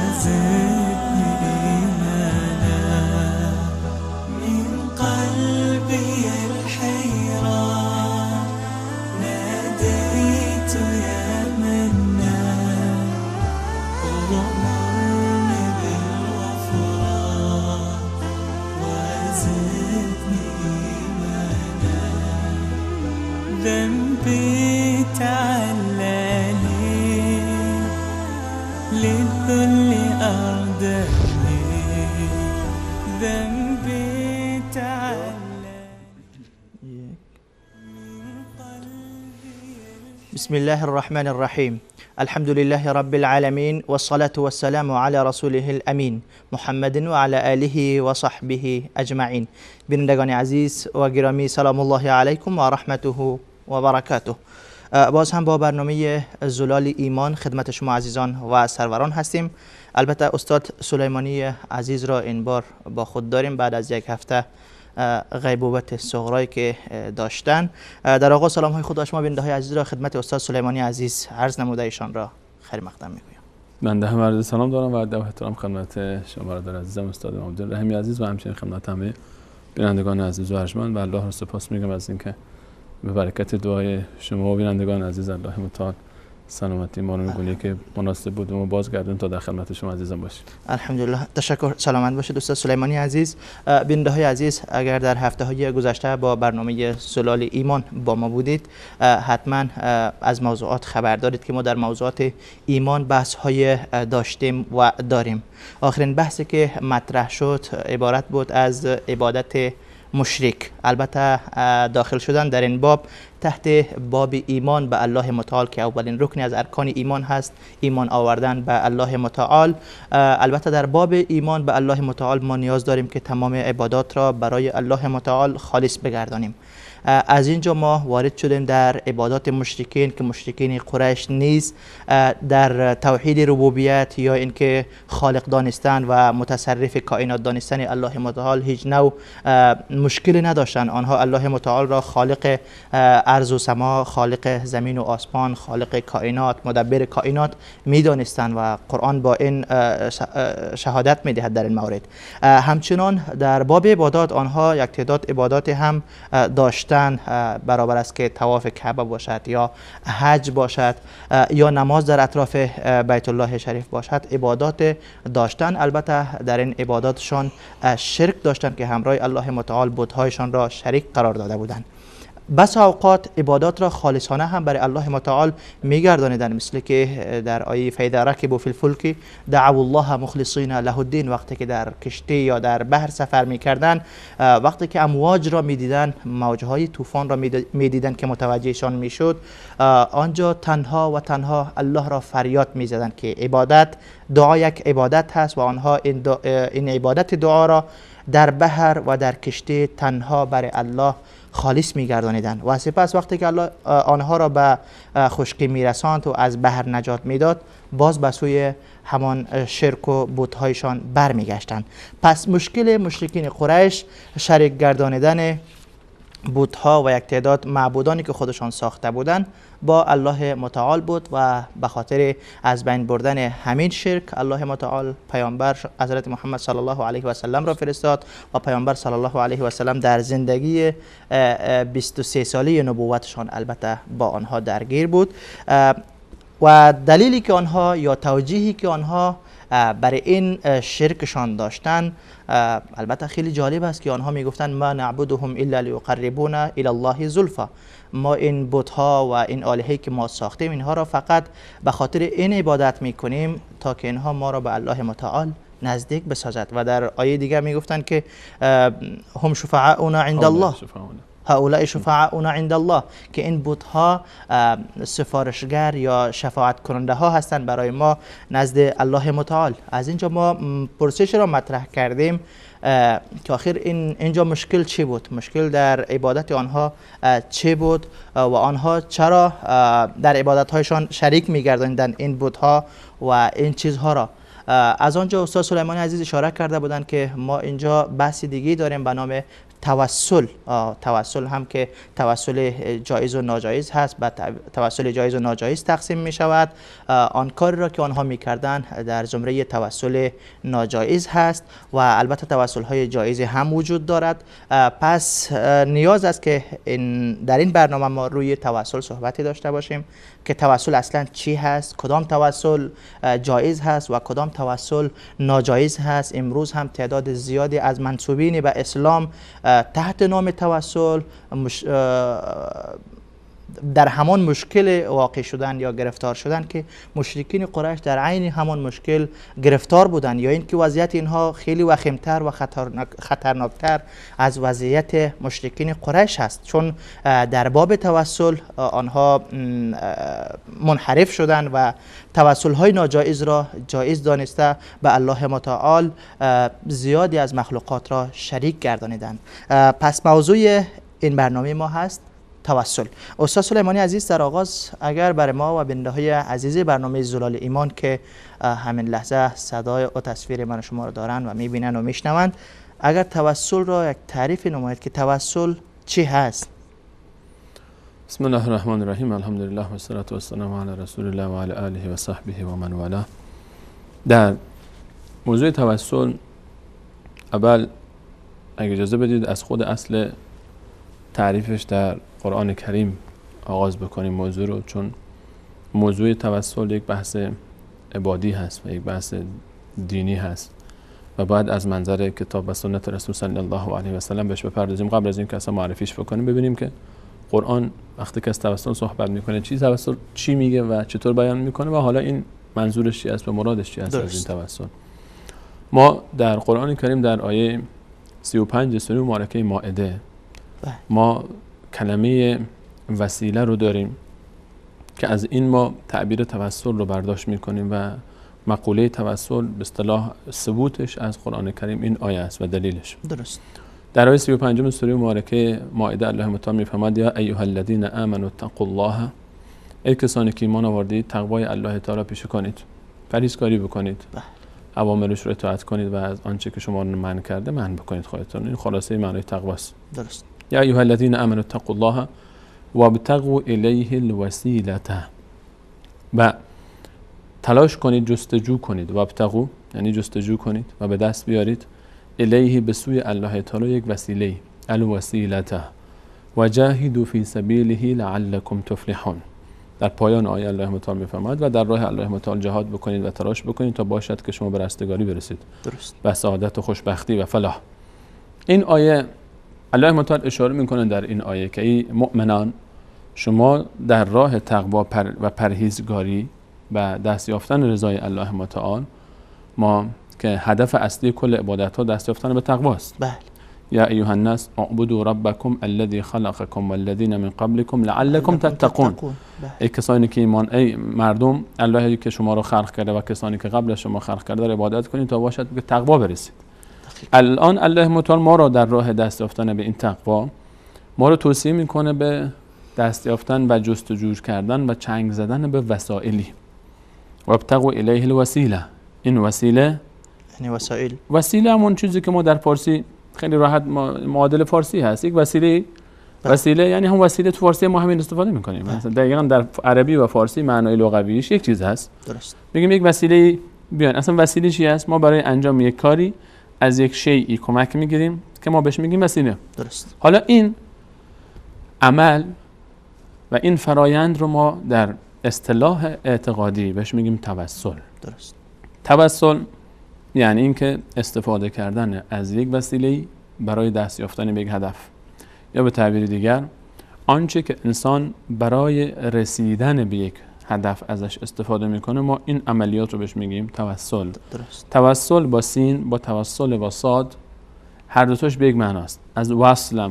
وزدني إيمانا من قلبي الحيران ناديت يا منان اغمرني بالغفران وزدني إيمانا ذنبي تعلاني للذل أردني ذنبي تعلاني. بسم الله الرحمن الرحيم. الحمد لله رب العالمين والصلاة والسلام على رسوله الأمين محمد وعلى آله وصحبه أجمعين. بینندگان عزیز و گرامی، سلام الله علیکم و رحمته و برکاته. باز هم با برنامه زلال ایمان خدمت شما عزیزان و سروران هستیم. البته استاد سلیمانی عزیز را این بار با خود داریم بعد از یک هفته غیبوبت صغرایی که داشتن. در آغاز سلام های خود شما بیننده های عزیز را خدمت استاد سلیمانی عزیز عرض نموده ایشان را خیر مقدم میگویم. بنده هم عرض سلام دارم و ادب و احترام خدمت شما برادر عزیزم استاد عبدالرحیم عزیز و همچنین خدمت همه بینندگان عزیز و ارجمند و الله را سپاس میگم از اینکه به برکت دعای شما و بینندگان عزیز الله متعال سلامتی ما رو میگونه که مناسب بود و بازگردون تا در خدمت شما عزیزم باشیم. الحمدلله، تشکر. سلامت باشید استاد سلیمانی عزیز. بیننده های عزیز، اگر در هفته های گذشته با برنامه زلال ایمان با ما بودید حتما از موضوعات خبر دارید که ما در موضوعات ایمان بحث های داشتیم و داریم. آخرین بحثی که مطرح شد عبارت بود از عبادت مشرک. البته داخل شدن در این باب تحت باب ایمان به الله متعال که اولین رکن از ارکان ایمان هست، ایمان آوردن به الله متعال. البته در باب ایمان به الله متعال ما نیاز داریم که تمام عبادات را برای الله متعال خالص بگردانیم. از اینجا ما وارد شدیم در عبادات مشرکین که مشرکین قریش نیز در توحید ربوبیت یا اینکه خالق دانستن و متصرف کائنات دانستن الله متعال هیچ نوع مشکلی نداشتن. آنها الله متعال را خالق ارض و سما، خالق زمین و آسمان، خالق کائنات، مدبر کائنات میدانستند و قرآن با این شهادت میدهد در این مورد. همچنان در باب عبادات آنها یک تعداد عبادات هم داشتن، برابر است که طواف کعبه باشد یا حج باشد یا نماز در اطراف بیت الله شریف باشد، عبادات داشتن. البته در این عباداتشان شرک داشتن که همراه الله متعال بت‌هایشان را شریک قرار داده بودند. بس اوقات عبادات را خالصانه هم برای الله متعال میگردانیدن، مثل که در آیه فاذا رکبوا فی الفلک دعوا الله مخلصین له الدین، وقتی که در کشتی یا در بحر سفر میکردن، وقتی که امواج را میدیدن، موجهای طوفان را میدیدن که متوجهشان میشد، آنجا تنها و تنها الله را فریاد میزدن که عبادت دعا یک عبادت هست و آنها این عبادت دعا را در بحر و در کشتی تنها برای الله خالص میگردانیدند و سپس وقتی که الله آنها را به خشکی میرساند و از بحر نجات میداد، باز به سوی همان شرک و بت‌هایشان برمیگشتند. پس مشکل مشرکین قریش شریک گردانیدن بت‌ها و یک تعداد معبودانی که خودشان ساخته بودند با الله متعال بود و به خاطر از بین بردن همین شرک الله متعال پیامبر حضرت محمد صلی الله علیه و سلم را فرستاد و پیامبر صلی الله علیه و سلم در زندگی 23 ساله نبوتشان البته با آنها درگیر بود و دلیلی که آنها یا توجیهی که آنها برای این شرکشان داشتن البته خیلی جالب است که آنها میگفتند ما نعبدهم الا لیقربونا الی الله زلفا، ما این بت‌ها و این آلهه‌ای که ما ساختیم اینها را فقط به خاطر این عبادت میکنیم تا که اینها ما را به الله متعال نزدیک بسازد. و در آیه دیگر میگفتند که هم شفعاؤنا عند الله، هؤلاء شفعاؤنا عند الله، که این بت‌ها سفارشگر یا شفاعت کننده ها هستند برای ما نزد الله متعال. از اینجا ما پرسش را مطرح کردیم که آخر اینجا مشکل چی بود؟ مشکل در عبادت آنها چی بود و آنها چرا در عبادت هایشان شریک می‌گرداندند این بت‌ها و این چیزها را؟ از آنجا استاد سلیمانی عزیز اشاره کرده بودند که ما اینجا بحث دیگه داریم به نام توسل هم که توسل جایز و ناجایز هست، و توسل جایز و ناجایز تقسیم می شود. آن کاری را که آنها می کردن در زمره توسل ناجایز هست و البته توسل های جایز هم وجود دارد. پس نیاز است که در این برنامه ما روی توسل صحبتی داشته باشیم که توسل اصلا چی هست، کدام توسل جایز هست و کدام توسل ناجایز هست. امروز هم تعداد زیادی از منسوبین به اسلام تحت نام توسل در همان مشکل واقع شدن یا گرفتار شدن که مشرکین قریش در عین همان مشکل گرفتار بودند، یا اینکه وضعیت اینها خیلی وخیمتر و خطرناکتر از وضعیت مشرکین قریش هست، چون در باب توسل آنها منحرف شدند و توسل های ناجایز را جایز دانسته به الله متعال زیادی از مخلوقات را شریک گردانیدند. پس موضوع این برنامه ما هست توسل. استاد سلیمانی عزیز، در آغاز اگر برای ما و بیننده های عزیز برنامه زلال ایمان که همین لحظه صدای و تصویر من و شما رو دارن و میبینن و میشنوند، اگر توسل را یک تعریف نمایید که توسل چی هست؟ بسم الله الرحمن الرحیم، الحمدلله و الصلاة و السلام علی رسول الله و علی آله و صحبه و من والاه. در موضوع توسل اول اگه اجازه بدید از خود اصل تعریفش در قرآن کریم آغاز بکنیم موضوع رو، چون موضوع توسل یک بحث عبادی هست و یک بحث دینی هست و باید از منظر کتاب و سنت رسول صلی الله علیه و سلم بهش بپردازیم. قبل از این که اصلا معرفیش بکنیم ببینیم که قرآن وقتی که از توسل صحبت میکنه توسل چی میگه و چطور بیان میکنه و حالا این منظورش چی است و مرادش چی است از این توسل. ما در قرآن کریم در آیه 35 سوره مبارکه مائده ما کلمه وسیله رو داریم که از این ما تعبیر توسل رو برداشت میکنیم و مقوله توسل به اصطلاح ثبوتش از قرآن کریم این آیه است و دلیلش. درست. در آیه 35 سوره مبارکه مائده الله متعال میفرماید یا ایها الذین آمنوا اتقوا الله، ای کسانی که ایمان آوردید تقوای الله تعالی پیشه کنید، پرهیزکاری بکنید، اوامرش رو اطاعت کنید و از آنچه که شما رو منع کرده منع بکنید خودتون. این خلاصه معنای تقوا است. درست. یا ایها الذین آمنوا اتقوا الله وابتغوا الیه الوسیله، و تلاش کنید، جستجو کنید. وابتغوا یعنی جستجو کنید و به دست بیارید، الیه به سوی الله تعالی یک وسیله، الوسیله، و جاهدوا فی سبیله لعلکم تفلحون. در پایان آیه الله متعال میفرماید و در راه الله متعال جهاد بکنید و تلاش بکنید تا باشد که شما به رستگاری برسید. درست. و سعادت و خوشبختی و فلاح. این آیه الله متعال اشاره میکنه در این آیه که ای مؤمنان، شما در راه تقوا و پرهیزگاری و دست یافتن رضای الله متعال، ما که هدف اصلی کل عبادت ها دست یافتن به تقوا است. بله. یا ایها الناس اعبدوا ربکم الذی خلقکم والذین من قبلکم لعلکم تتقون. ای کسانی که ایمان، ای مردم، اللهی که شما رو خلق کرده و کسانی که قبل از شما خلق کرده را عبادت کنید تا باشد به تقوا برسید. الان الله متعال ما را در راه دست یافتن به این تقوا ما رو توصیه میکنه به دست یافتن و جستجو کردن و چنگ زدن به وسائلی. وابتغوا الیه الوسیله. این وسیله یعنی وسیله همون چیزی که ما در فارسی خیلی راحت معادل فارسی هست، یک وسیله. وسیله یعنی هم وسیله تو فارسی ما همین استفاده میکنیم. مثلا دقیقاً در عربی و فارسی معنای لغویش یک چیز هست. درست. میگیم یک وسیله بیان. اصلا وسیله چی است؟ ما برای انجام یک کاری از یک شیئی کمک میگیریم که ما بهش میگیم وسیله. درست. حالا این عمل و این فرایند رو ما در اصطلاح اعتقادی بهش میگیم توسل. درست. توسل یعنی اینکه استفاده کردن از یک وسیله برای دست یافتن به یک هدف، یا به تعبیر دیگر آنچه که انسان برای رسیدن به یک هدف ازش استفاده میکنه، ما این عملیات رو بهش میگیم توسل. درست. توسل با سین، با توسل با صاد، هر دوتاش به یک معناست. از وصل،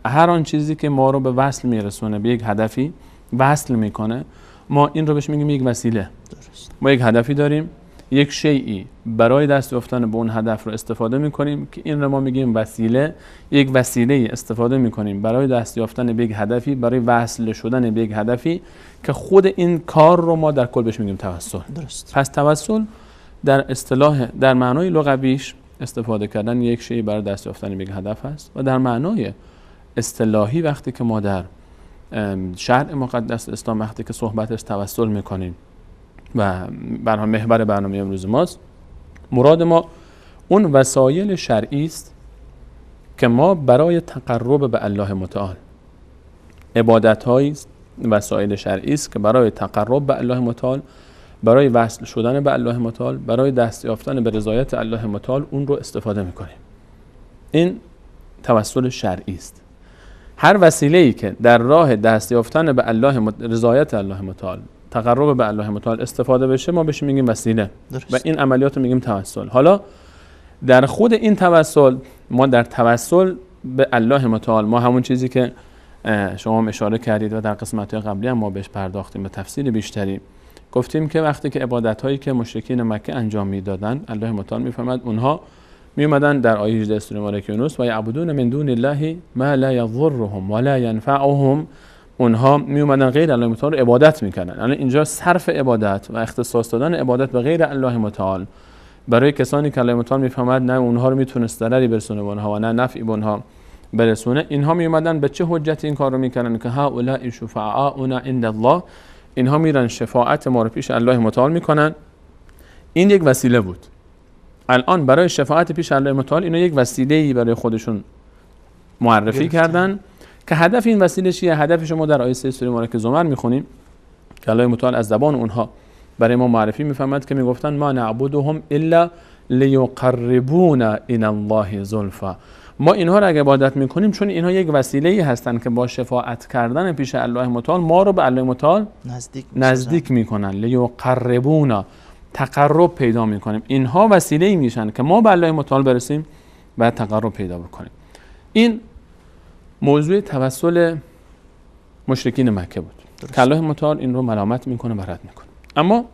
هر آن چیزی که ما رو به وصل میرسونه، به یک هدفی وصل میکنه، ما این رو بهش میگیم یک وسیله. درست. ما یک هدفی داریم، یک شیئی برای دست یافتن به اون هدف رو استفاده میکنیم که این رو ما میگیم وسیله. یک وسیله استفاده میکنیم برای دست یافتن به یک هدفی، برای وصل شدن به یک هدفی که خود این کار رو ما در کل بهش میگیم توسل. درست. پس توسل در اصطلاح، در معنای لغویش استفاده کردن یک شی برای دست یافتن به یک هدف است و در معنای اصطلاحی وقتی که ما در شرع مقدس اسلام وقتی که صحبت از توسل میکنیم و برای محور برنامه امروز ماست، مراد ما اون وسایل شرعی است که ما برای تقرب به الله متعال، عبادت‌هایی وسایل شرعی است که برای تقرب به الله متعال، برای وصل شدن به الله متعال، برای دست یافتن به رضایت الله متعال اون رو استفاده میکنیم. این توسل شرعی است. هر وسیله‌ای که در راه دست یافتن به رضایت الله متعال، تقرب به الله متعال استفاده بشه، ما بهش میگیم وسیله. درست. و این عملیات رو میگیم توسل. حالا در خود این توسل، ما در توسل به الله متعال، ما همون چیزی که شما هم اشاره کردید و در قسمت‌های قبلی هم ما بهش پرداختیم به تفصیل بیشتری، گفتیم که وقتی که عبادت‌هایی که مشرکین مکه انجام میدادن، الله متعال میفرماد اونها می اومدن در آیه 18 سوره مبارکه یونس و یعبدون من دون الله ما لا یضرهم ولا ینفعهم، اونها می اومدن غیر الله متعال عبادت میکردن. الان اینجا صرف عبادت و اختصاص دادن عبادت به غیر الله متعال برای کسانی که الله متعال میفهمد نه اونها رو میتونست ضرری برسونه به اونها و نه نفعی به اونها برسونه، اینها می اومدن به چه حجتی این کار رو میکردن که هؤلاء شفعاؤنا عند الله، اینها میرن شفاعت ما رو پیش الله متعال میکنن. این یک وسیله بود. الان برای شفاعت پیش الله متعال اینا یک وسیله‌ای برای خودشون معرفی کردن که هدف این وسیله چیه؟ هدفش ما در آیه 3 سوره مبارکه زمر میخونیم که الله متعال از زبان اونها برای ما معرفی میفهمد که میگفتن ما نعبدهم الا لیقربونا الی الله زلفا، ما اینها را عبادت میکنیم چون اینها یک وسیله‌ای هستن که با شفاعت کردن پیش الله متعال ما رو به الله متعال نزدیک میکنن. لیقربونا، تقرب پیدا میکنیم. اینها وسیله‌ای میشن که ما به الله متعال برسیم و تقرب پیدا بکنیم. این موضوع توسل مشرکین مکه بود که الله متعال این رو ملامت میکنه و رد میکنه. اما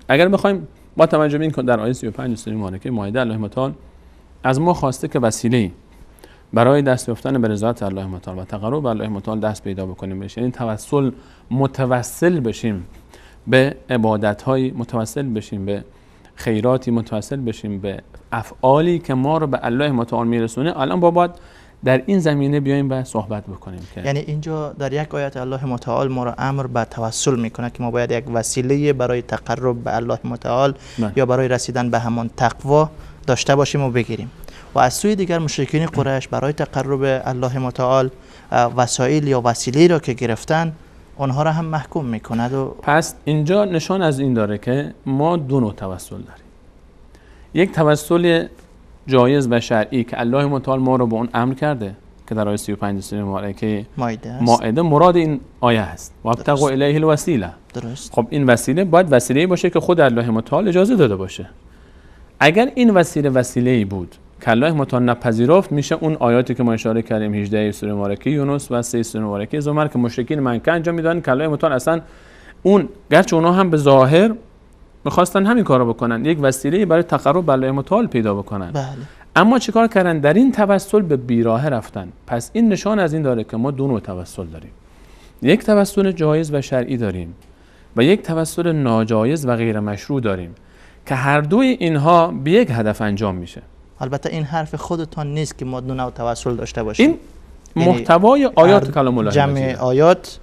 اگر بخوایم با توجه به این که در آیه 35 سوره مبارکه مائده الله متعال از ما خواسته که وسیله‌ای برای دست یافتن به رضایت الله متعال و تقرب به الله متعال دست پیدا بکنیم بشه، یعنی توسل متوسل بشیم به عبادت‌های، متوسل بشیم به خیراتی، متوسل بشیم به افعالی که ما رو به الله متعال میرسونه. الان باید در این زمینه بیایم و صحبت بکنیم که یعنی اینجا در یک آیت الله متعال ما رو امر به توسل میکنه که ما باید یک وسیله برای تقرب به الله متعال یا برای رسیدن به همان تقوا داشته باشیم و بگیریم. و از سوی دیگر مشرکین قریش برای تقرب الله متعال وسایل یا وسیله را که گرفتن اونها را هم محکوم میکند. و پس اینجا نشان از این داره که ما دو نوع توسل داریم. یک توسل جایز و شرعی که الله متعال ما رو به اون امر کرده که در آیه 35 سوره مبارکه مائده مراد این آیه است. وابتغوا الیه الوسیله. درست. خب این وسیله باید وسیله‌ای باشه که خود الله متعال اجازه داده باشه. اگر این وسیله‌ای بود که الله متعال نپذیرفت، میشه اون آیاتی که ما اشاره کردیم 18 سوره مبارکه یونس و 3 سوره مبارکه زمر که مشرکین مکه انجام میدادن که الله متعال اصلا اون گرچه اونها هم به ظاهر میخواستن همین کارو بکنن، یک وسیله برای تقرب به الله متعال پیدا بکنن. بله. اما چیکار کردن؟ در این توسل به بیراهه رفتن. پس این نشان از این داره که ما دو نوع توسل داریم. یک توسل جایز و شرعی داریم و یک توسل ناجایز و غیر مشروع داریم که هر دوی اینها به یک هدف انجام میشه. البته این حرف خودتان نیست که ما دو نوع توسل داشته باشیم. این محتوای آیات کلام الله جمع آیات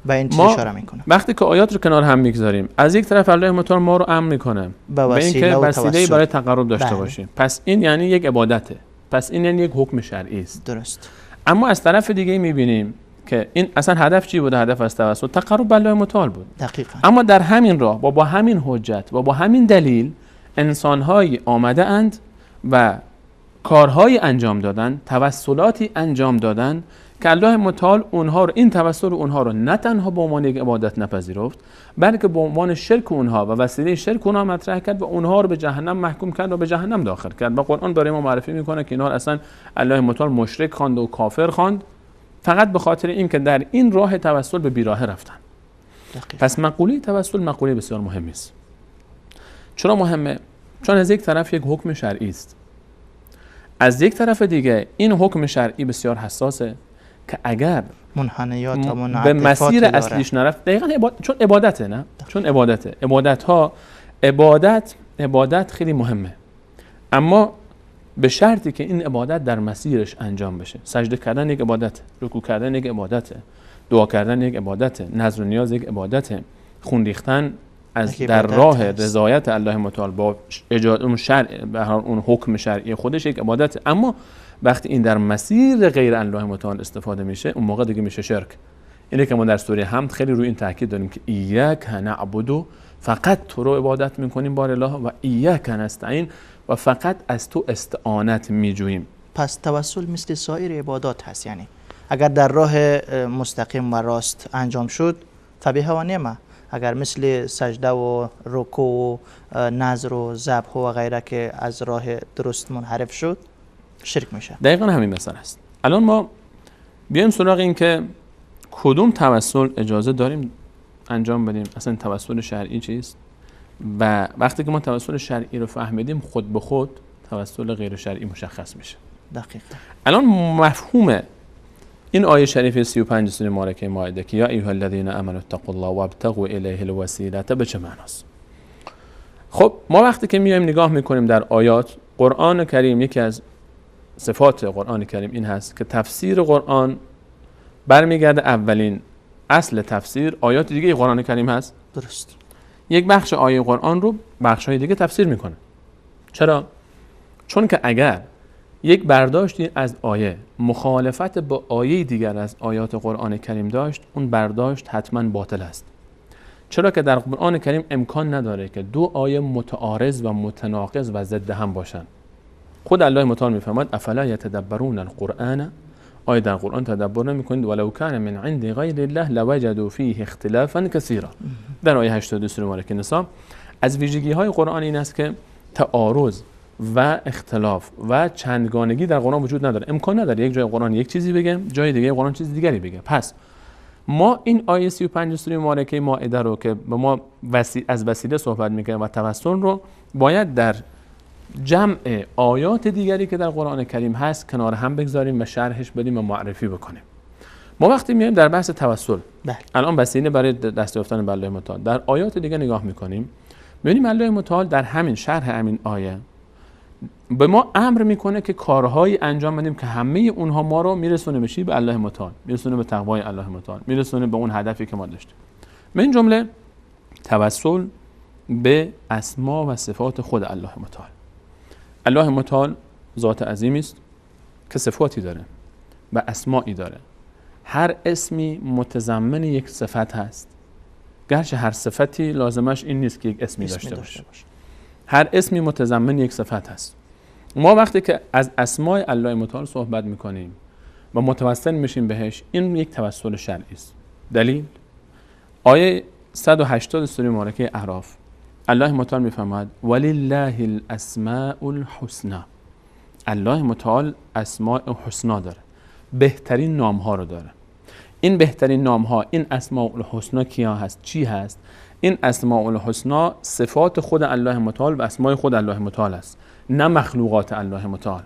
به این چیز اشاره میکنه. وقتی که آیات رو کنار هم میگذاریم، از یک طرف الله متعال ما رو امر میکنه به اینکه وسیله‌ای برای تقرب داشته باشیم. پس این یعنی یک عبادته. پس این یعنی یک حکم شرعی است. درست. اما از طرف دیگه میبینیم که این اصلا هدف چی بوده؟ هدف از توسل تقرب به الله متعال بود. دقیقاً. اما در همین راه و با همین حجت و با همین دلیل انسان‌هایی آمده اند و کارهایی انجام دادن، توسلاتی انجام دادن که الله متعال اونها رو، این توسل اونها رو نه تنها به عنوان یک عبادت نپذیرفت، بلکه به عنوان شرک اونها و وسیله شرک اونها مطرح کرد و اونها رو به جهنم محکوم کرد و به جهنم داخل کرد. و قرآن برای ما معرفی میکنه که اینها اصلا الله متعال مشرک خواند و کافر خواند فقط به خاطر این که در این راه توسل به بیراهه رفتن. پس مقوله توسل مقوله بسیار مهمی است. چرا مهمه؟ چون از یک طرف یک حکم شرعی است، از یک طرف دیگه این حکم شرعی بسیار حساسه که اگر منحنیات و به مسیر اصلیش نرفت، دقیقاً چون عبادته، نه چون عبادته، عبادت خیلی مهمه، اما به شرطی که این عبادت در مسیرش انجام بشه. سجده کردن یک عبادته، رکوع کردن یک عبادته، دعا کردن یک عبادته، نذر و نیاز یک عبادته، خون ریختن از در راه رضایت الله متعال با اون شرع به اون حکم شرعی خودش یک عبادته. اما وقتی این در مسیر غیر الله متعال استفاده میشه، اون موقع دیگه میشه شرک. اینه که ما در سوره حمد خیلی روی این تاکید داریم که ایاک نعبد، فقط تو رو عبادت میکنیم بار الله، و ایاک نستعین، و فقط از تو استعانت میجوییم. پس توسل مثل سایر عبادات هست، یعنی اگر در راه مستقیم و راست انجام شد فبیه و نعمه، اگر مثل سجده و رکوع و نذر و ذبح و غیره که از راه درست منحرف شد شرک میشه. دقیقاً همین مثال است. الان ما بیایم سراغ این که کدوم توسل اجازه داریم انجام بدیم، اصلا توسل شرعی چیست، و وقتی که ما توسل شرعی رو فهمیدیم خود به خود توسل غیر شرعی مشخص میشه. دقیقاً. الان مفهوم این آیه شریف 35 سوره مبارکه مائده که یا ایها الذین آمنوا اتقوا الله وابتغوا الیه الوسیله به چه معناست؟ خب ما وقتی که میایم نگاه میکنیم در آیات قرآن کریم، یکی از صفات قرآن کریم این هست که تفسیر قرآن برمیگرده اولین اصل تفسیر آیات دیگه قرآن کریم هست. درست. یک بخش آیه قرآن رو بخش‌های دیگه تفسیر میکنه. چرا؟ چون که اگر یک برداشتی از آیه مخالفت با آیه دیگر از آیات قرآن کریم داشت، اون برداشت حتما باطل است. چرا که در قرآن کریم امکان نداره که دو آیه متعارض و متناقض و ضد هم باشن. خود الله متعال میفرماید افلا یتدبرون القرآن، آیه در قرآن تدبر نمیکنید ولو کان من عند غیر الله لوجدوا فیه اختلافا کثیرا. در آیه 82 سوره مبارکه نساء از ویژگی های قرآن این است که تعارض و اختلاف و چندگانگی در قرآن وجود نداره. امکان نداره یک جای قرآن یک چیزی بگه، جای دیگه قرآن چیز دیگری بگه. پس ما این آیه 35 سوره مبارکه مائده رو که به ما از وسیله صحبت میکنه و توسل رو باید در جمع آیات دیگری که در قرآن کریم هست کنار هم بگذاریم و شرحش بدیم و معرفی بکنیم. ما وقتی میایم در بحث توسل، الان وسیله برای دست یافتن به الله متعال، در آیات دیگه نگاه میکنیم، ببینیم الله متعال در همین شرح همین آیه به ما امر میکنه که کارهایی انجام بدیم که همه اونها ما رو میرسونه به الله متعال، میرسونه به تقوای الله متعال، میرسونه به اون هدفی که ما داشتیم. من جمله توسل به اسما و صفات خود الله متعال. الله متعال ذات عظیمی است که صفاتی داره و اسمایی داره. هر اسمی متضمن یک صفت هست، گرچه هر صفتی لازمش این نیست که یک اسمی داشته باشه. هر اسمی متضمن یک صفت هست. ما وقتی که از اسماء الله متعال صحبت میکنیم و متوسل میشیم بهش، این یک توسل شرعی است. دلیل آیه 180 سوره مبارکه اعراف، الله متعال میفرماید ولله الاسماء الحسنى. الله متعال اسماء حسنا داره، بهترین نام ها رو داره. این بهترین نام ها، این اسماء الحسنا کیا هست؟ چی هست؟ این اسماء الحسنا صفات خود الله متعال و اسماء خود الله متعال است، نه مخلوقات الله متعال.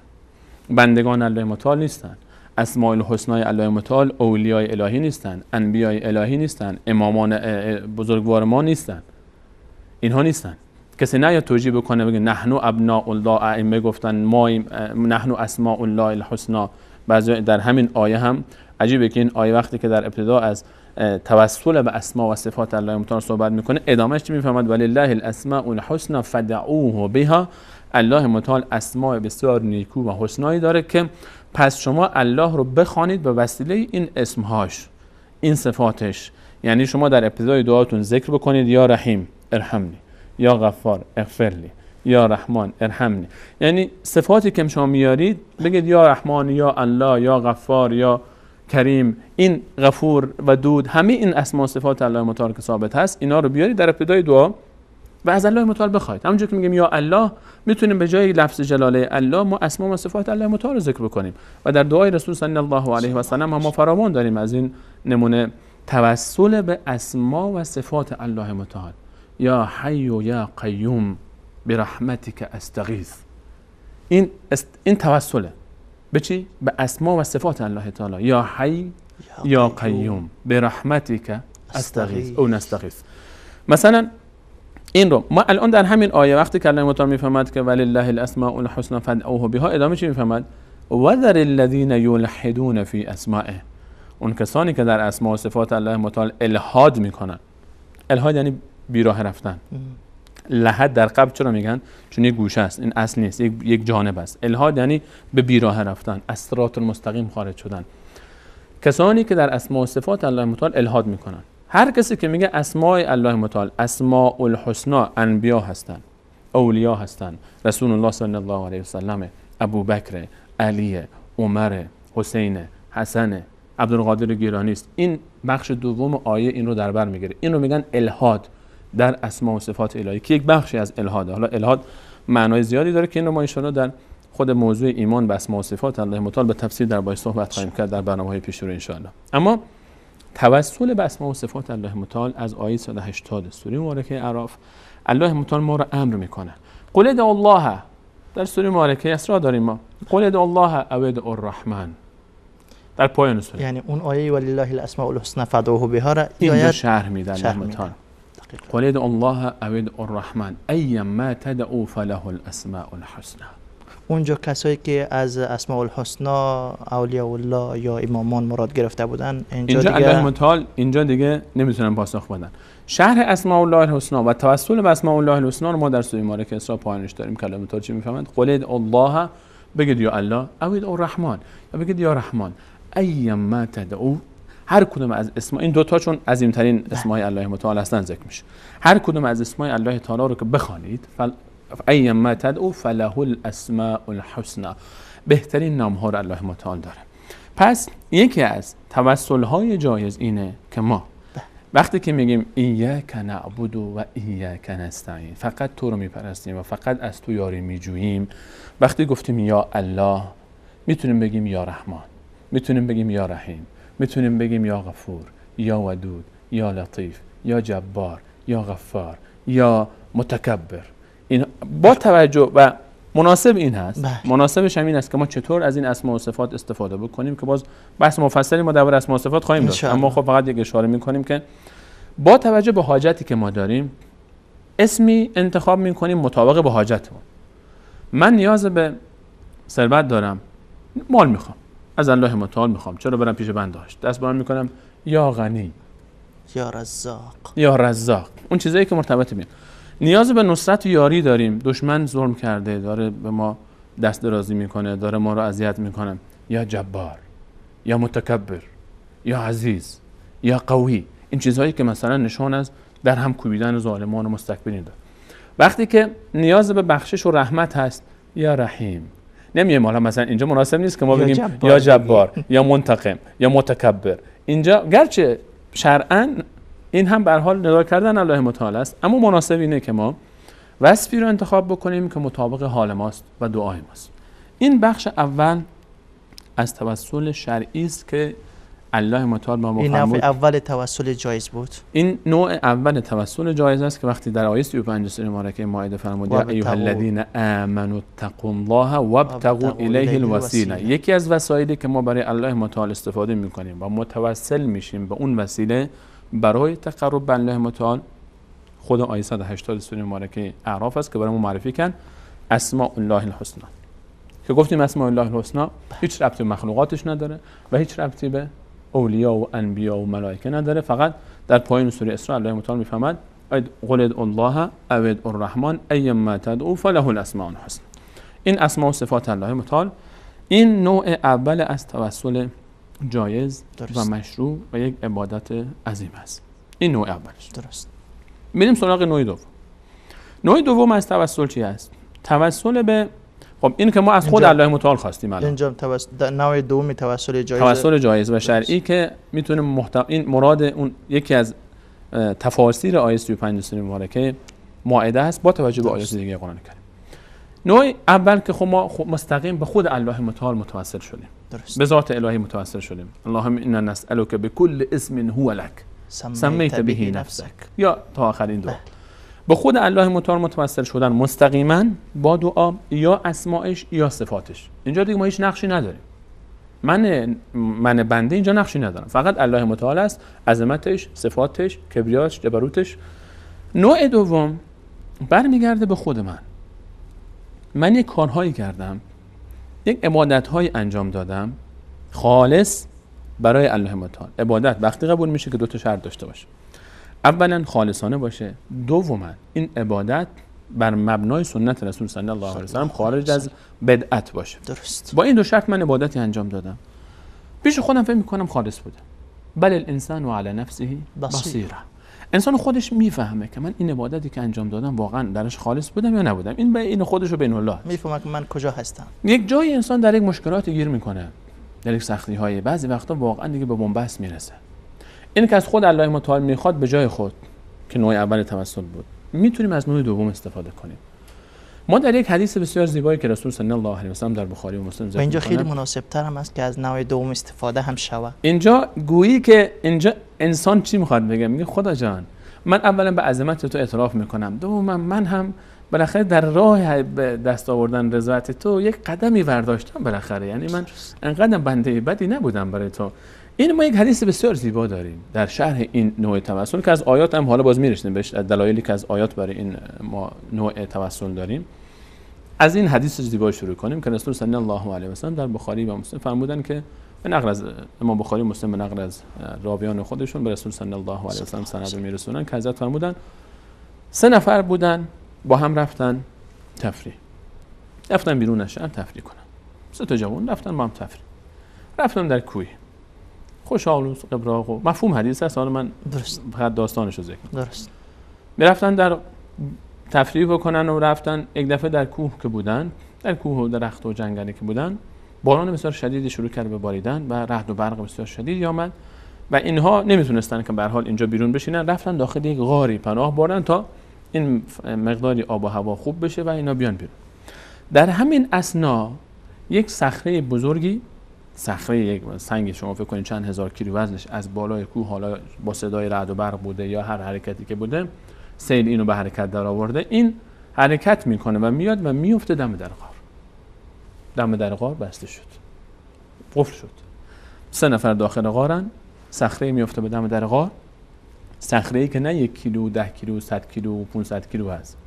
بندگان الله متعال نیستن. اسماء الحسنای الله متعال اولیای الهی نیستن، انبیای الهی نیستن، امامان بزرگوار ما نیستن. اینها نیستن. کسی نه یا توجیه بکنه بگه نحن ابناء الله، ائمه گفتن ما نحن اسماء الله الحسنا. بعضی در همین آیه هم عجیبه که این آیه وقتی که در ابتدا از توسل به اسما و صفات الله متعال صحبت میکنه، ادامهش چی میفهمد؟ ولله الاسماء الحسنى فدعوه بها. الله متعال اسماء بسیار نیکو و حسنایی داره که پس شما الله رو بخوانید به وسیله این اسمهاش، این صفاتش. یعنی شما در ابتدای دعاتون ذکر بکنید یا رحیم ارحمنی، یا غفار اغفرلی، یا رحمان ارحمنی. یعنی صفاتی که شما میارید بگید یا رحمان، یا الله، یا غفار، یا کریم، این غفور و دود، همه این اسما و صفات الله متعال که ثابت هست، اینا رو بیارید در ابتدای دعا و از الله متعال بخواید. همونجوری که میگیم یا الله، میتونیم به جای لفظ جلاله الله ما اسما و صفات الله متعال رو ذکر بکنیم. و در دعای رسول صلی الله علیه و سلم ما فراوان داریم از این نمونه توسل به اسما و صفات الله متعال. یا حی و یا قیوم برحمتک استغیث. این توسله به چی؟ به اسما و صفات الله تعالی. یا حی یا قیوم برحمتک استغیث او نستغیث. مثلا این رو ما الان در همین آیه وقتی که الله متعال میفهمد که ولله الاسماء الحسنى فادعوه بها، ادامه چی میفهمد؟ وذر الذين يلحدون في اسمائه، اون کسانی که در اسماء و صفات الله متعال الحاد میکنن. الحاد یعنی بیراه رفتن. لحد در قبل چرا میگن؟ چون یک گوشه است، این اصل نیست، یک جانب است. الحاد یعنی به بیراه رفتن، از صراط المستقیم خارج شدن. کسانی که در اسماء و صفات الله متعال الحاد میکنن. هر کسی که میگه اسماء الله متعال اسماء الحسنا، انبیا هستن، اولیا هستن، رسول الله صلی الله علیه و سلم، ابوبکر، علی، عمر، حسین، حسن، عبدالقادر گیلانی است. این بخش دوم آیه این رو در بر میگیره. این رو میگن الحاد در اسماء و صفات الهی که یک بخشی از الحاد. حالا الحاد معنای زیادی داره که این رو ما ان شاء الله در خود موضوع ایمان به اسماء و صفات الله متعال به تفصیل در باید صحبت خواهیم کرد در برنامه‌های پیش رو ان شاء الله. اما توسل به اسماء و صفات الله متعال از آیه 180 سوره مبارکه اعراف الله متعال ما را امر میکنه. قل ادعوا الله، در سوره مبارکه اسراء داریم ما قل ادعوا الله او ادعوا الرحمن در پایان سوره. یعنی اون آیه ولله الاسماء الحسنى فادعوه بها را اینجا شرح میده الله متعال. قل ادعوا الله او ادعوا الرحمن ايما تدعوا فله الاسماء الحسنى. اونجا کسایی که از اسماء الحسنى اولیاء الله یا امامان مراد گرفته بودن، اینجا دیگه الله متعال اینجا دیگه نمیتونن پاسخ بدن. شرح اسماء الله الحسنى و توسل به اسماء الله الحسنى رو ما در سوره مبارکه اسراء پایانش داریم که الله متعال چی میفهمند؟ قل ادعوا الله، بگید یا الله، او ادعوا الرحمن، یا بگید یا رحمان، ایما تدعو، هر کدوم از اسماء این دو تا چون عظیمترین اسماء الله متعال هستن ذکر میشه، هر کدوم از اسماء الله تعالی رو که بخوانید ایما تدعو فله الاسماء الحسنى، بهترین نام ها رو الله متعال داره. پس یکی از توسل های جایز اینه که ما وقتی که میگیم ایاک نعبد و ایاک نستعین، فقط تو رو میپرستیم و فقط از تو یاری میجوییم، وقتی گفتیم یا الله میتونیم بگیم یا رحمان، میتونیم بگیم یا رحیم، میتونیم بگیم یا غفور، یا ودود، یا لطیف، یا جبار، یا غفار، یا متکبر. این با توجه و مناسب این هست، مناسبش هم این است که ما چطور از این اسماء و صفات استفاده بکنیم که باز بحث مفصلی ما درباره اسماء و صفات خواهیم داشت، اما خب فقط یک اشاره میکنیم که با توجه به حاجتی که ما داریم اسمی انتخاب میکنیم مطابق به حاجتمون. من نیاز به ثروت دارم، مال میخوام، از الله متعال میخوام، چرا برم پیش بندهاش دست بلند میکنم یا غنی، یا رزاق، یا رزاق، اون چیزایی که مرتبط بیم. نیاز به نصرت و یاری داریم، دشمن ظلم کرده، داره به ما دست درازی میکنه، داره ما رو اذیت میکنه، یا جبار، یا متکبر، یا عزیز، یا قوی. این چیزهایی که مثلا نشان از در هم کوبیدن ظالمان و مستکبرین داره. وقتی که نیاز به بخشش و رحمت هست، یا رحیم. نمیگیم حالا مثلا اینجا مناسب نیست که ما بگیم یا جبار، یا منتقم، یا متکبر. اینجا گرچه شرعاً این هم به هر حال ندا کردن الله متعال است، اما مناسب اینه که ما وصفی رو انتخاب بکنیم که مطابق حال ماست و دعای ماست. این بخش اول از توسل شرعی است که الله متعال با ما فرمود. این نوع اول توسل جایز بود. این نوع اول توسل جایز است که وقتی در آیه 35 سوره مبارکه مائده فرمود یا ایها الذین آمنوا اتقوا الله وابتغوا الیه الوسیله. یکی از وسایلی که ما برای الله متعال استفاده می‌کنیم و متوسل میشیم به اون وسیله برای تقرب به الله متعال، خود آیه 180 سوره مبارکه اعراف است که برای ما معرفی کن اسماء الله الحسنى، که گفتیم اسماء الله الحسنى هیچ ربطی به مخلوقاتش نداره و هیچ ربطی به اولیا و انبیا و ملائکه نداره. فقط در پایان سوره اسراء الله متعال میفهمد قل ادعوا الله او ادعوا الرحمن ایما تدعوا فله الاسماء الحسنى. این اسماء و صفات الله متعال این نوع اول از توسل جایز و مشروع و یک عبادت عظیم است. این نوع اولش. درست. بریم سراغ نوع دوم. نوع دوم از توسل چی است؟ توسل به خب این که ما از خود الله متعال خواستیم الان. اینجا نوع دوم توسل جایز، توسل جایز و شرعی که میتونه این مراد اون یکی از تفاسیر آیه 35 سوره مبارکه مائده است با توجه به آیات دیگه قرآن کریم. نوع اول که خب ما مستقیم به خود الله متعال متوسل شدیم. درست. به ذات الهی متوسل شدیم. اللهم انا نسألك بكل اسم هو لك سمیت به نفسك، یا تا آخر این دعا. به خود الله متعال متوسل شدن مستقیما با دعا یا اسماءش یا صفاتش. اینجا دیگه ما هیچ نقشی نداریم. من بنده اینجا نقشی ندارم، فقط الله متعال است، عظمتش، صفاتش، کبریاش، جبروتش. نوع دوم برمیگرده به خود من یک کارهایی کردم، یک عبادت‌هایی انجام دادم خالص برای الله متعال. عبادت وقتی قبول میشه که دو تا شرط داشته باشه. اولا خالصانه باشه، دوما این عبادت بر مبنای سنت رسول صلی الله علیه و سلم خارج از بدعت باشه. درست. با این دو شرط من عبادتی انجام دادم، پیش خودم فکر می‌کنم خالص بوده. بل الانسان علی نفسه بصیره. انسان خودش میفهمه که من این عبادتی که انجام دادم واقعا درش خالص بودم یا نبودم. این خودش رو بین الله میفهمه که من کجا هستم. یک جای انسان در یک مشکلاتی گیر میکنه، در یک سختی‌های بعضی وقتا واقعا دیگه به بنبست میرسه. این که از خود الله متعال میخواد به جای خود که نوع اول توسل بود، میتونیم از نوع دوم استفاده کنیم. ما در یک حدیث بسیار زیبایی که رسول صلی الله علیه و سلم در بخاری و مسلم ذکر و اینجا خیلی می‌کنه، مناسب تر هم است که از نوع دوم استفاده هم شود. اینجا گویی که اینجا انسان چی میخواد بگه؟ میگه خدا جان من اولا به عظمت تو اعتراف میکنم، دوما من هم بالاخره در راه دست آوردن رضایت تو یک قدمی برداشتم بالاخره، یعنی من انقدر بنده بدی نبودم برای تو. این ما یک حدیث بسیار زیبا داریم در شرح این نوع توسل که از آیات هم حالا باز میرسیم بهش، دلایلی که از آیات برای این ما نوع توسل داریم. از این حدیث زیبا شروع کنیم که رسول صلی الله علیه و سلم در بخاری و مسلم فرمودن که به نقل از امام بخاری و مسلم به نقل از راویان خودشون به رسول صلی الله علیه و سلم سند میرسونن که حضرت فرمودن 3 نفر بودن با هم رفتن تفریح، رفتن بیرون از شهر تفریح کنن. 3 تا جوان رفتن با هم تفریح، رفتن در کوی خوشحال و قبراق و مفهوم حدیث است، حالا من درست. فقط داستانش رو ذکر می‌کنم. درست. رفتن در تفریح بکنن و رفتن یک دفعه در کوه که بودن، در کوه و درخت و جنگلی که بودن، باران بسیار شدیدی شروع کرد به باریدن و رعد و برق بسیار شدیدی آمد و اینها نمیتونستن که به هر حال اینجا بیرون بشینن، رفتن داخل یک غاری پناه بردن تا این مقداری آب و هوا خوب بشه و اینا بیان بیرون. در همین اثنا یک صخره بزرگی، صخره یک سنگی شما فکر کنید چند هزار کیلو وزنش از بالای کوه، حالا با صدای رعد و برق بوده یا هر حرکتی که بوده، سیل اینو به حرکت در آورده. این حرکت میکنه و میاد و میفته دم در غار. دم در غار بسته شد، قفل شد. 3 نفر داخل غارن، صخره میفته به دم در غار، صخره‌ای که نه 1 کیلو، 10 کیلو، 100 کیلو، 500 کیلو هست،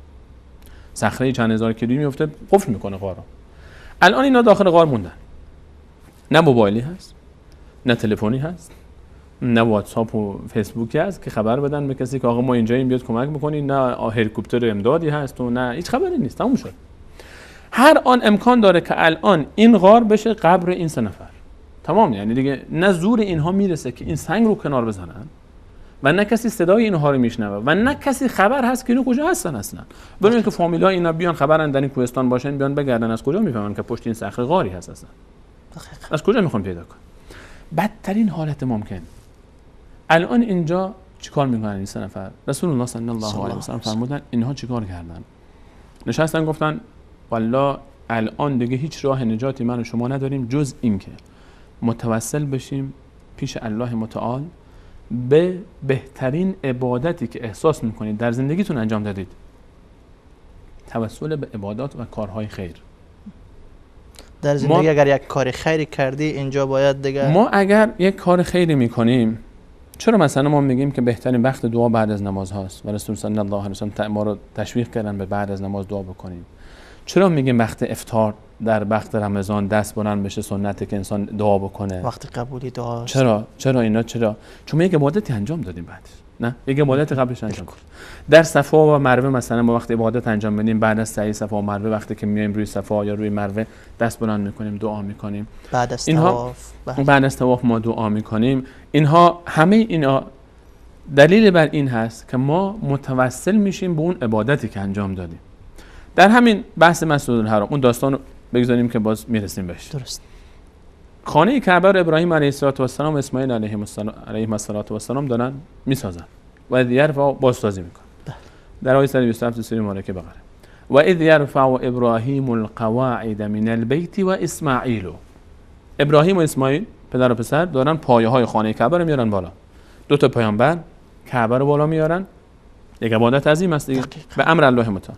صخره چند هزار کیلویی میفته، قفل میکنه غارو. الان اینا داخل غار موندن، نه موبایلی هست، نه تلفنی هست، نه واتساپ و فیسبوکی هست که خبر بدن به کسی که آقا ما اینجاییم بیاد کمک بکنید، نه هلیکوپتر امدادی هست و نه هیچ خبری نیست، تموم شد. هر آن امکان داره که الان این غار بشه قبر این 3 نفر، تمام. یعنی دیگه نه زور اینها میرسه که این سنگ رو کنار بزنن و نه کسی صدای اینها رو میشنوه و نه کسی خبر هست که اینا کجا هستن اصلا. برای اینکه فامیلای اینا بیان خبرن در این کوهستان باشن، بیان بگردن، از کجا میفهمن که پشت این صخره غاری هست اصلا؟ از کجا میخوان پیدا کنن؟ بدترین حالت ممکن. الان اینجا چیکار میکنن این 3 نفر؟ رسول الله صلی الله علیه و سلم فرمودن اینها چیکار کردن؟ نشستن گفتن والله الان دیگه هیچ راه نجاتی من و شما نداریم جز این که متوسل بشیم پیش الله متعال به بهترین عبادتی که احساس میکنید در زندگیتون انجام دادید. توسل به عبادات و کارهای خیر. در زندگی اگر یک کار خیری کردی اینجا باید دیگه، ما اگر یک کار خیری میکنیم، چرا مثلا ما میگیم که بهترین وقت دعا بعد از نماز هاست و رسول صلی الله علیه و سلم ما رو تشویق کردن به بعد از نماز دعا بکنیم؟ چرا میگیم وقت افطار در وقت رمضان دست بلند بشه سنته که انسان دعا بکنه؟ وقت قبولی دعا. چرا اینا؟ چرا؟ چون ما یک عبادتی انجام دادیم بعدش، نه یک عبادت قبلش انجام دادیم. در صفا و مروه مثلا ما وقت عبادت انجام بدیم، بعد از سعی صفا و مروه وقتی که میایم روی صفا یا روی مروه دست بلند میکنیم، دعا میکنیم. بعد از طواف، بعد از طواف ما دعا میکنیم. اینها همه اینا دلیل بر این هست که ما متوسل میشیم به اون عبادتی که انجام دادیم. در همین بحث مسجد الحرام اون داستان رو بگذاریم که باز میرسیم بهش. درست. خانه کعبه رو ابراهیم علیه السلام و اسماعیل علیه السلام دارن میسازن و اذ یرفع بازسازی میکنن. در آیه 127 سوره مبارکه بقره و اذ یرفع ابراهیم القواعد من البیت و اسماعیل. ابراهیم و اسماعیل پدر و پسر دارن پایه های خانه کعبه رو میارن بالا. 2 تا پیامبر کعبه رو بالا میارن، یک عبادت عظیم است به امر الله متعال.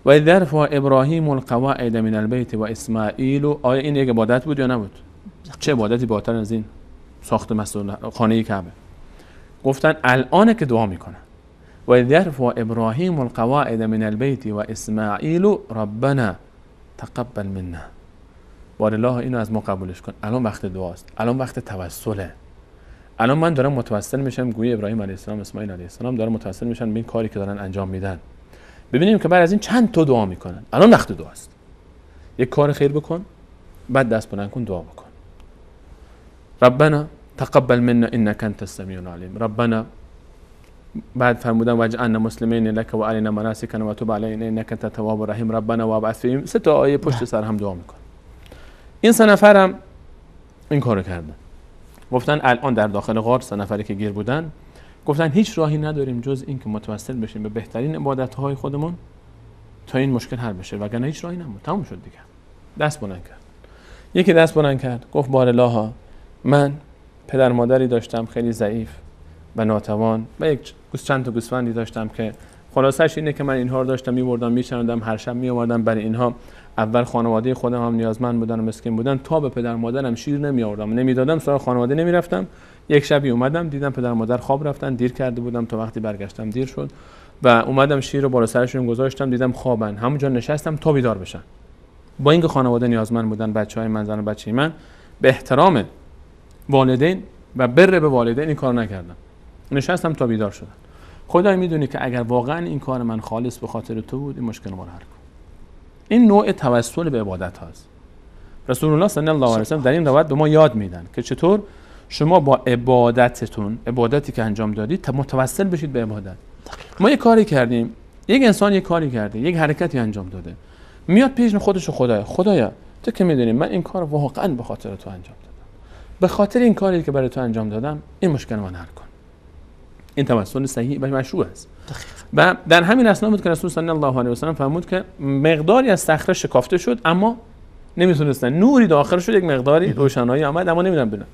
و اذ یرفع ابراهیم القواعد من البیت و اسماعیل. آیا این یک عبادت بود یا نبود؟ چه عبادتی بالاتر از این؟ ساخت مسجد خانه کعبه. گفتن الان که دعا میکنن و اذ یرفع ابراهیم القواعد من البیت و اسماعیل ربنا تقبل منا. بار الله اینو از ما قبولش کن. الان وقت دعاست، الان وقت توسله. الان من دارم متوسل میشم، گویا ابراهیم علیه السلام، اسماعیل علیه السلام دارم متوسل میشن به این کاری که دارن انجام میدن. ببینیم که بعد از این چند تا دعا میکنن. الان وقت دعاست. یک کار خیر بکن، بعد دست بلند کن دعا بکن. ربنا تقبل منا انك انت السمیع العلیم. ربنا بعد فرمودن واجعلنا مسلمین لك و ارنا مناسکنا و تب علینا انك انت التواب الرحیم. ربنا وابعث فیهم. 3 تا آیه پشت سر هم دعا میکن. این 3 نفرم این کارو کردن. گفتن الان در داخل غار 3 نفری که گیر بودن گفتن هیچ راهی نداریم جز این که متوسل بشیم به بهترین عبادت‌های خودمون تا این مشکل حل بشه، وگرنه هیچ راهی نمون. تموم شد دیگه. دست بلند کرد. یکی دست بلند کرد گفت بار الله من پدر مادری داشتم خیلی ضعیف و ناتوان و چند تا گوسفندی داشتم که خلاصش اینه که من اینها رو داشتم می‌بردم می‌چرندم، هر شب می‌آوردم برای اینها. اول خانواده خودم هم نیازمند بودن و مسکین بودن، تا به پدر مادرم شیر نمی‌آوردم، نمیدادم، سراغ خانواده نمی‌رفتم. یک شبی اومدم دیدم پدر مادر خواب رفتن، دیر کرده بودم، تا وقتی برگشتم دیر شد و اومدم شیر رو بالا سرشون گذاشتم، دیدم خوابن، همونجا نشستم تا بیدار بشن. با اینکه خانواده نیازمند بودن، بچه‌های من، زن و بچه من، به احترام والدین و بر به والدین این کار نکردم، نشستم تا بیدار شدن. خدای میدونی که اگر واقعا این کار من خالص به خاطر تو بود این مشکل ما رو حل کن. این نوع توسل به عبادت هاست. رسول الله صلی الله علیه و سلم در این روایت به ما یاد میدن که چطور شما با عبادتتون، عبادتی که انجام دادید، متوسل بشید به عبادت. ما یک کاری کردیم، یک انسان یک کاری کرده، یک حرکتی انجام داده، میاد پیش خودش خدایا تو که میدونی من این کار واقعا به خاطر تو انجام دادم، به خاطر این کاری که برای تو انجام دادم این مشکل من حل کن. این توسل صحیح و مشروع است. و در همین اثنا بود که رسول صلی الله علیه و سلم فرمود که مقداری از صخره شکافته شد اما نمیتونستن، نوری داخل شد، یک مقداری روشنایی آمد اما نمیدونن ببینن.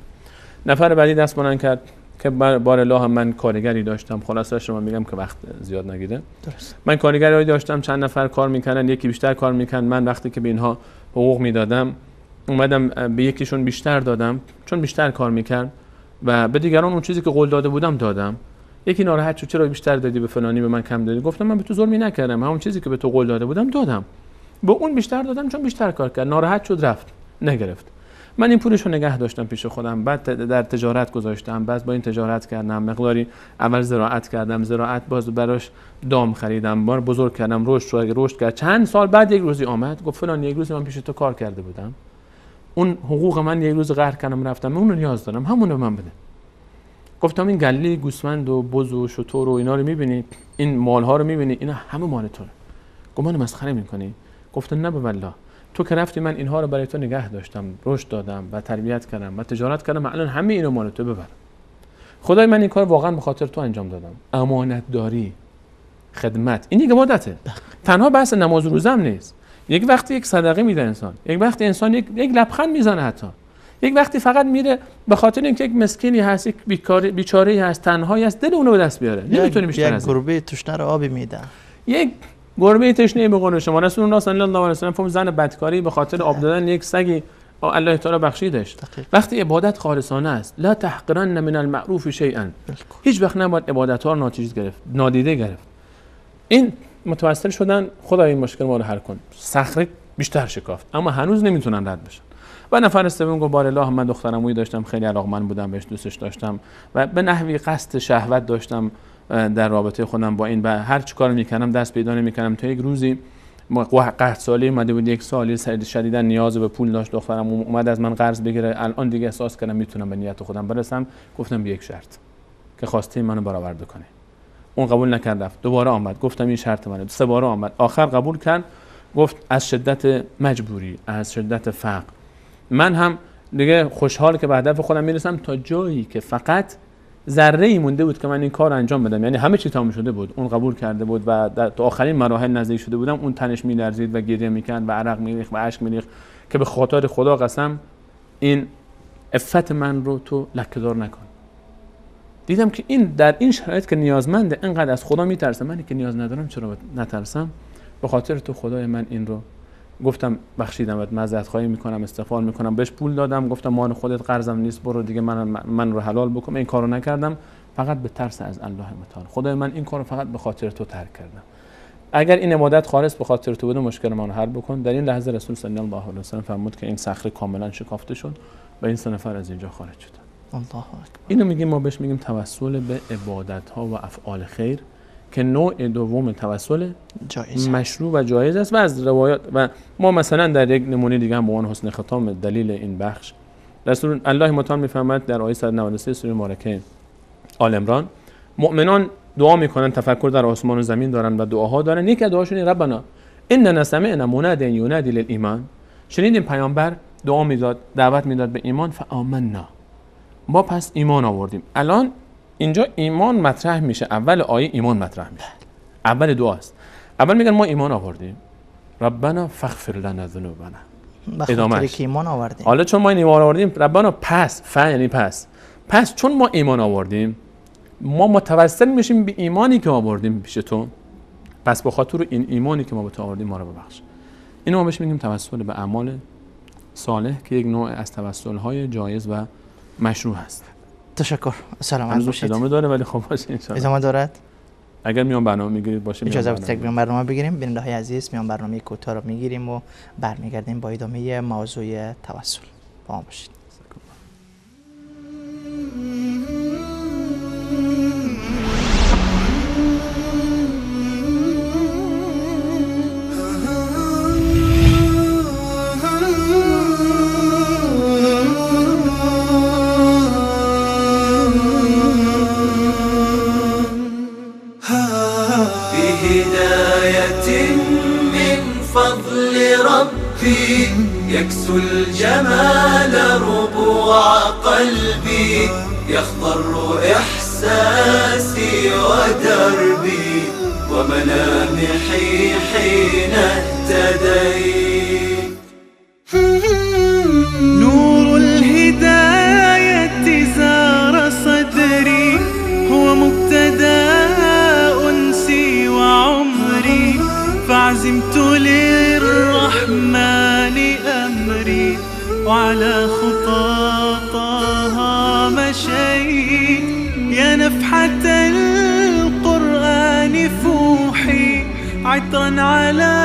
نفر بعدی دست بلند کرد که بار الله هم من کارگری داشتم، خلاصه شما میگم که وقت زیاد نگیره. درست. من کارگری داشتم، چند نفر کار میکنن، یکی بیشتر کار میکنن. من وقتی که به اینها حقوق میدادم اومدم به یکیشون بیشتر دادم چون بیشتر کار میکرد و به دیگران اون چیزی که قول داده بودم دادم. یکی ناراحت شد چرا بیشتر دادی به فلانی، به من کم دادی. گفتم من به تو ظلمی نکردم، همون چیزی که به تو قول داده بودم دادم، به اون بیشتر دادم چون بیشتر کار کرد. ناراحت شد رفت نگرفت. من این پولشو نگه داشتم پیش خودم، بعد در تجارت گذاشتم، بعد با این تجارت کردم، مقداری اول زراعت کردم، زراعت باز براش دام خریدم، بار بزرگ کردم، رشد کرد. چند سال بعد یک روزی آمد گفت فلان یک روزی من پیش تو کار کرده بودم، اون حقوق من یک روز قهر کردم رفتم، اون رو نیاز دارم، همون رو من بده. گفتم این گله گوسفند و بز و شتر و اینا رو می‌بینی، این مال‌ها رو می‌بینی، اینا همه مال توه. گفتم منو مسخره می‌کنی؟ گفتن نه والله تو که رفتی من اینها رو برای تو نگه داشتم، رشد دادم و تربیت کردم و تجارت کردم، الان همه اینو مال تو ببر. خدای من این کار واقعا به خاطر تو انجام دادم. امانت داری، خدمت، این یک عبادته. تنها بحث نماز و روزه هم نیست. یک وقتی یک صدقه میده انسان، یک وقتی انسان یک لبخند میزنه، حتی یک وقتی فقط میره به خاطر اینکه یک مسکینی هست، یک بیچاره‌ای هست، تنهایی است، دل اونو به دست بیاره. نمیتونه بیشتر از یک گربه تشنه رو آبی میده. یک گربه تشنه به قول شما. رسول الله صلی الله علیه و سلم فرمود زن بدکاری به خاطر آب دادن یک سگی الله تعالی بخشیدش. وقتی عبادت خالصانه است، لا تحقرن من المعروف شیئا، هیچ وقت نباید عبادت ها رو نادیده گرفت. این متوسل شدن خدا این مشکل ما رو حل کن. صخره بیشتر شکافت اما هنوز نمیتونن رد بشن. و نفر سوم گفت بار الله من دخترمویی داشتم، خیلی علاقمند بودم بهش، دوستش داشتم و به نحوی قصد شهوت داشتم در رابطه خودم با این و هر چی کار میکنم دست پیدا نمیکنم. تا یک روزی قحط سالی اومده بود، یک سالی شدیدا نیاز به پول داشت دخترم، اومد از من قرض بگیره. الان دیگه احساس کردم میتونم به نیت خودم برسم. گفتم به یک شرط که خواسته منو برآورده کنه. اون قبول نکرد، رفت. دوباره آمد، گفتم این شرط منه. 3 بار آمد، آخر قبول کرد. گفت از شدت مجبوری، از شدت فقر من هم دیگه خوشحال که به هدف خودم میرسم، تا جایی که فقط ذره‌ای مونده بود که من این کار انجام بدم. یعنی همه چی تمام شده بود، اون قبول کرده بود و تا آخرین مراحل نزدیک شده بودم. اون تنش می‌لرزید و گریه می‌کرد و عرق می‌ریخت و اشک می‌ریخت که به خاطر خدا قسم این عفت من رو تو لکه‌دار نکن. دیدم که این در این شرایط که نیازمنده اینقدر از خدا میترسه، من که نیاز ندارم چرا نترسم؟ به خاطر تو خدای من این رو گفتم بخشیدم و معذرت خواهی میکنم، استغفار میکنم. بهش پول دادم، گفتم مال خودت، قرضم نیست، برو دیگه من رو حلال بکن. این کارو نکردم. فقط به ترس از الله متعال. خدای من این کارو فقط به خاطر تو ترک کردم. اگر این عبادت خالص به خاطر تو بوده مشکل ما رو حل بکن. در این لحظه رسول صلی الله علیه و سلم فرمود که این صخره کاملا شکافته شد و این سه نفر از اینجا خارج شدن. الله اکبر. اینو میگیم، ما بهش میگیم توسل به عبادت ها و افعال خیر که نوع دوم توسل جایز مشروع و جایز است. و از روایات و ما مثلا در یک نمونه دیگه هم به عنوان حسن ختام دلیل این بخش رسول الله متعال میفرماید در آیه 193 سوره مبارکه آل عمران، مؤمنان دعا میکنن، تفکر در آسمان و زمین دارن و دعاها دارن. یکی از دعاشون ربنا اننا سمعنا منادیا ینادی للایمان، شنیدیم پیامبر دعا میداد، دعوت میداد به ایمان، فآمنا، ما پس ایمان آوردیم. الان اینجا ایمان مطرح میشه، اول آیه ایمان مطرح میشه، اول دعاست. اول میگن ما ایمان آوردیم، ربنا فاغفر لنا ذنوبنا، ادامه که ایمان آوردیم. حالا چون ما ایمان آوردیم، ربنا پس یعنی پس چون ما ایمان آوردیم، ما متوسل میشیم به ایمانی که آوردیم پیش تو، پس به خاطر این ایمانی که ما به تو آوردیم ما رو ببخش. اینو ما بهش میگیم توسل به اعمال صالح که یک نوع از توسل‌های جایز و مشروع هست. تشکر. سلامت باشید. ادامه داره ولی خب باشه ان شاء الله. ادامه دارد؟ اگر میان برنامه میگیرید باشه. اجازه بدید یک برنامه بگیریم. بیننده‌های عزیز، میان برنامه کوتاه رو میگیریم و برمیگردیم با ادامه موضوع توسل. با ما باشید. يكسو الجمال ربوع قلبي، يخضر إحساسي ودربي وملامحي حين اهتديت. نور الهداية زار صدري، هو مبتدأ أنسي وعمري، فعزمت للرحمن أمري، وعلى خطاطها مشيت. يا نفحة القرآن فوحي، عطرا على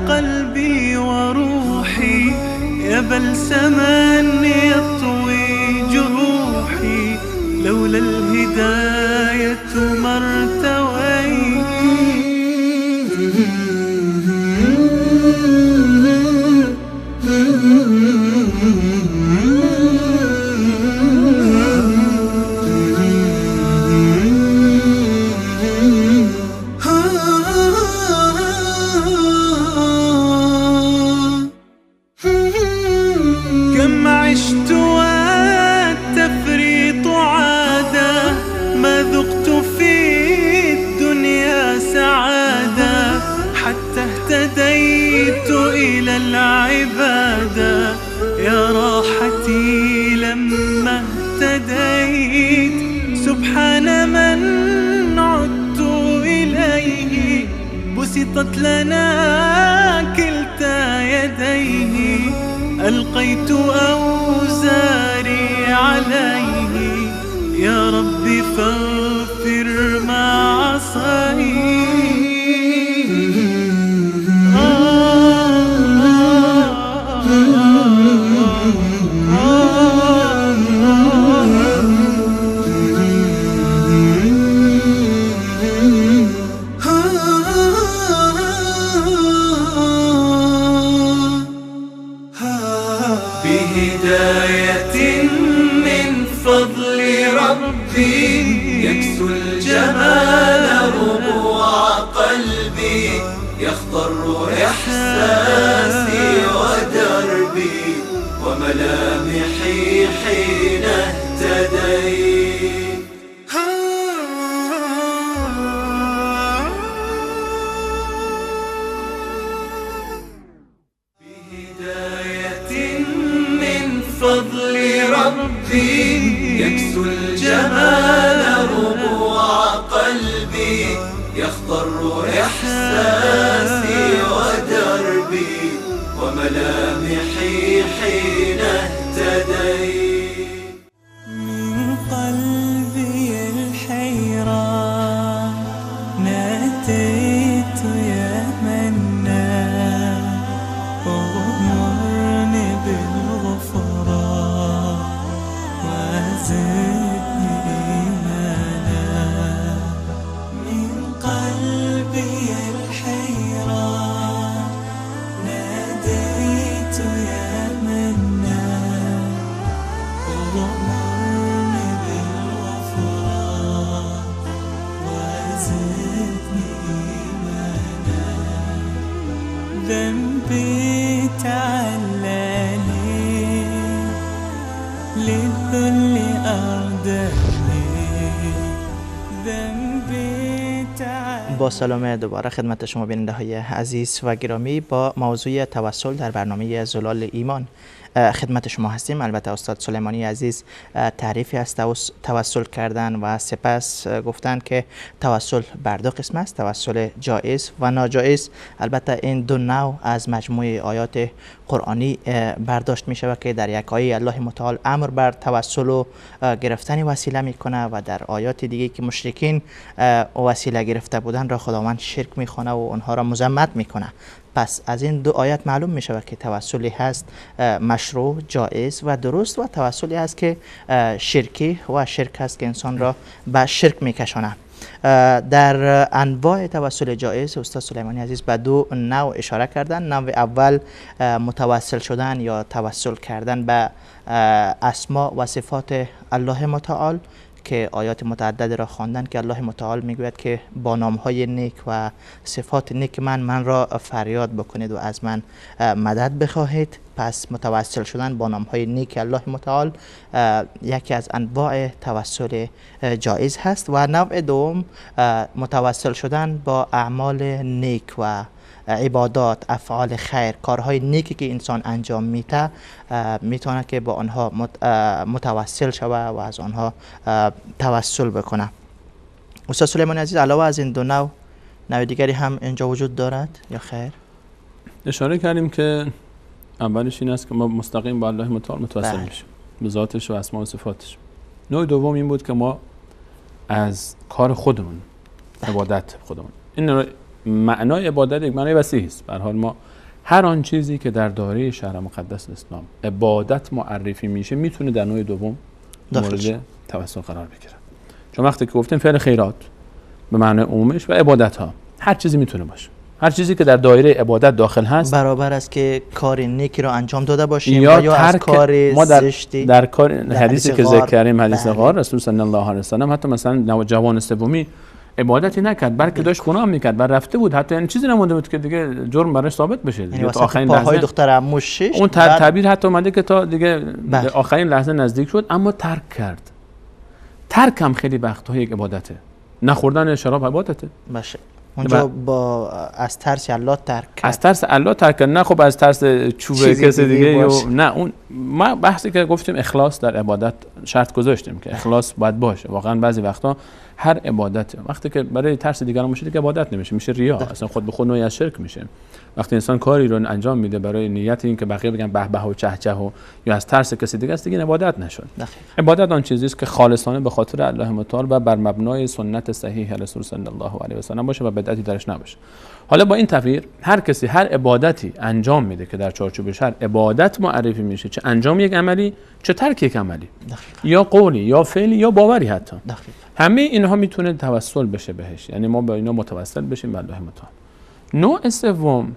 قلبي وروحي، يا بلسما يطوي جروحي، لولا الهداية ما ارتويت. كم عشت والتفريط عادة، ما ذقت في الدنيا سعادة، حتى اهتديت إلى العبادة، يا راحتي لما اهتديت. سبحان من عدت إليه، بسطت لنا كلتا يديه، ألقيت أوزاري عليه، يا ربي فاغفر ما عصيت. بهداية من فضل ربي، يكسو الجمال ربوع قلبي، يخضر إحساسي ودربي وملامحي حين اهتديت. بهداية من فضل ربي، يكسو الجمال ربوع قلبي، يخضر إحساسي ودربي وملامحي حين اهتديت. من قلبي تعللي للذل أردني ذنبي تعللي. با سلام دوباره خدمت شما بیننده های عزیز و گرامی با موضوع توسل در برنامه زلال ایمان خدمت شما هستیم. البته استاد سلیمانی عزیز تعریفی از توسل کردن و سپس گفتند که توسل بر دو قسم است، توسل جایز و ناجایز. البته این دو نوع از مجموعه آیات قرآنی برداشت می شود که در یک آیه الله متعال امر بر توسل و گرفتن وسیله می کنه و در آیات دیگه که مشرکین وسیله گرفته بودن را خداوند شرک می خوانه و اونها را مذمت می کنه. پس از این دو آیات معلوم می شود که توسلی هست مشروع، جایز و درست و توسلی هست که شرکی و شرک هست که انسان را به شرک می کشانه. در انواع توسل جایز استاد سلیمانی عزیز به دو نوع اشاره کردن. نوع اول متوسل شدن یا توسل کردن به اسما و صفات الله متعال که آیات متعدد را خواندن که الله متعال میگوید که با نامهای نیک و صفات نیک من را فریاد بکنید و از من مدد بخواهید. پس متوسل شدن با نامهای نیک الله متعال یکی از انواع توسل جایز هست. و نوع دوم متوسل شدن با اعمال نیک و عبادات، افعال خیر، کارهای نیکی که انسان انجام میده میتونه که با آنها متوسل شوه و از آنها توسل بکنه. استاد سلیمانی عزیز علاوه از این دو نوع دیگری هم اینجا وجود دارد یا خیر؟ اشاره کردیم که اولش این است که ما مستقیم با الله متعال متوسل میشیم به ذاتش و اسما و صفاتش. نوع دوم این بود که ما از کار خودمون عبادت خودمون. این معنای عبادت یک معنای وسیع است. به هر حال ما هر آن چیزی که در دایره شرع مقدس اسلام عبادت معرفی میشه میتونه در نوع دوم مورد توسل قرار بگیره. چون وقتی که گفتیم فعل خیرات به معنای عمومش و عبادت ها هر چیزی میتونه باشه، هر چیزی که در دایره عبادت داخل هست برابر است که کار نیکی را انجام داده باشیم یا از کار ما زشتی. در کار حدیثی که ذکر کردیم حدیث غار رسول صلی الله علیه و سلم حتی مثلا جوان سومی عبادتی نکرد بلکه داشت گناه میکرد و رفته بود، حتی این چیزی نمونده بود که دیگه جرم براش ثابت بشه. یعنی تا آخرین لحظه دختر عموش اون تعبیر حتی اومده که تا دیگه آخرین لحظه نزدیک شد اما ترک کرد. ترک هم خیلی وقت‌ها یک عبادته. نخوردن شراب عبادته. باشه. اونجا با از ترس الله ترک کرد. از ترس الله ترک کرد، نه خب از ترس چوب کسی دیگه نه. اون ما بحثی که گفتیم اخلاص در عبادت شرط گذاشتیم که اخلاص باید باشه. واقعا بعضی وقتا هر عبادت وقتی که برای ترس دیگران باشه دیگه عبادت نمیشه، میشه ریا، اصلا خود به خود نوعی از شرک میشه. وقتی انسان کاری رو انجام میده برای نیت این که بقیه بگن به به و چه چه و یا از ترس کسی دیگه است دیگه عبادت نشد. عبادت آن چیزی است که خالصانه به خاطر الله متعال و بر مبنای سنت صحیح رسول صلی الله علیه و سلم باشه و بدعتی درش نباشه. حالا با این تعبیر هر کسی هر عبادتی انجام میده که در چارچوب شرع عبادت معرفی میشه، چه انجام یک عملی چه ترک یک عملی، یا قولی یا فعلی یا باوری، حتی همه اینها میتونه توسل بشه بهش، یعنی ما با اینا متوسل بشیم به الله متعال. نوع سوم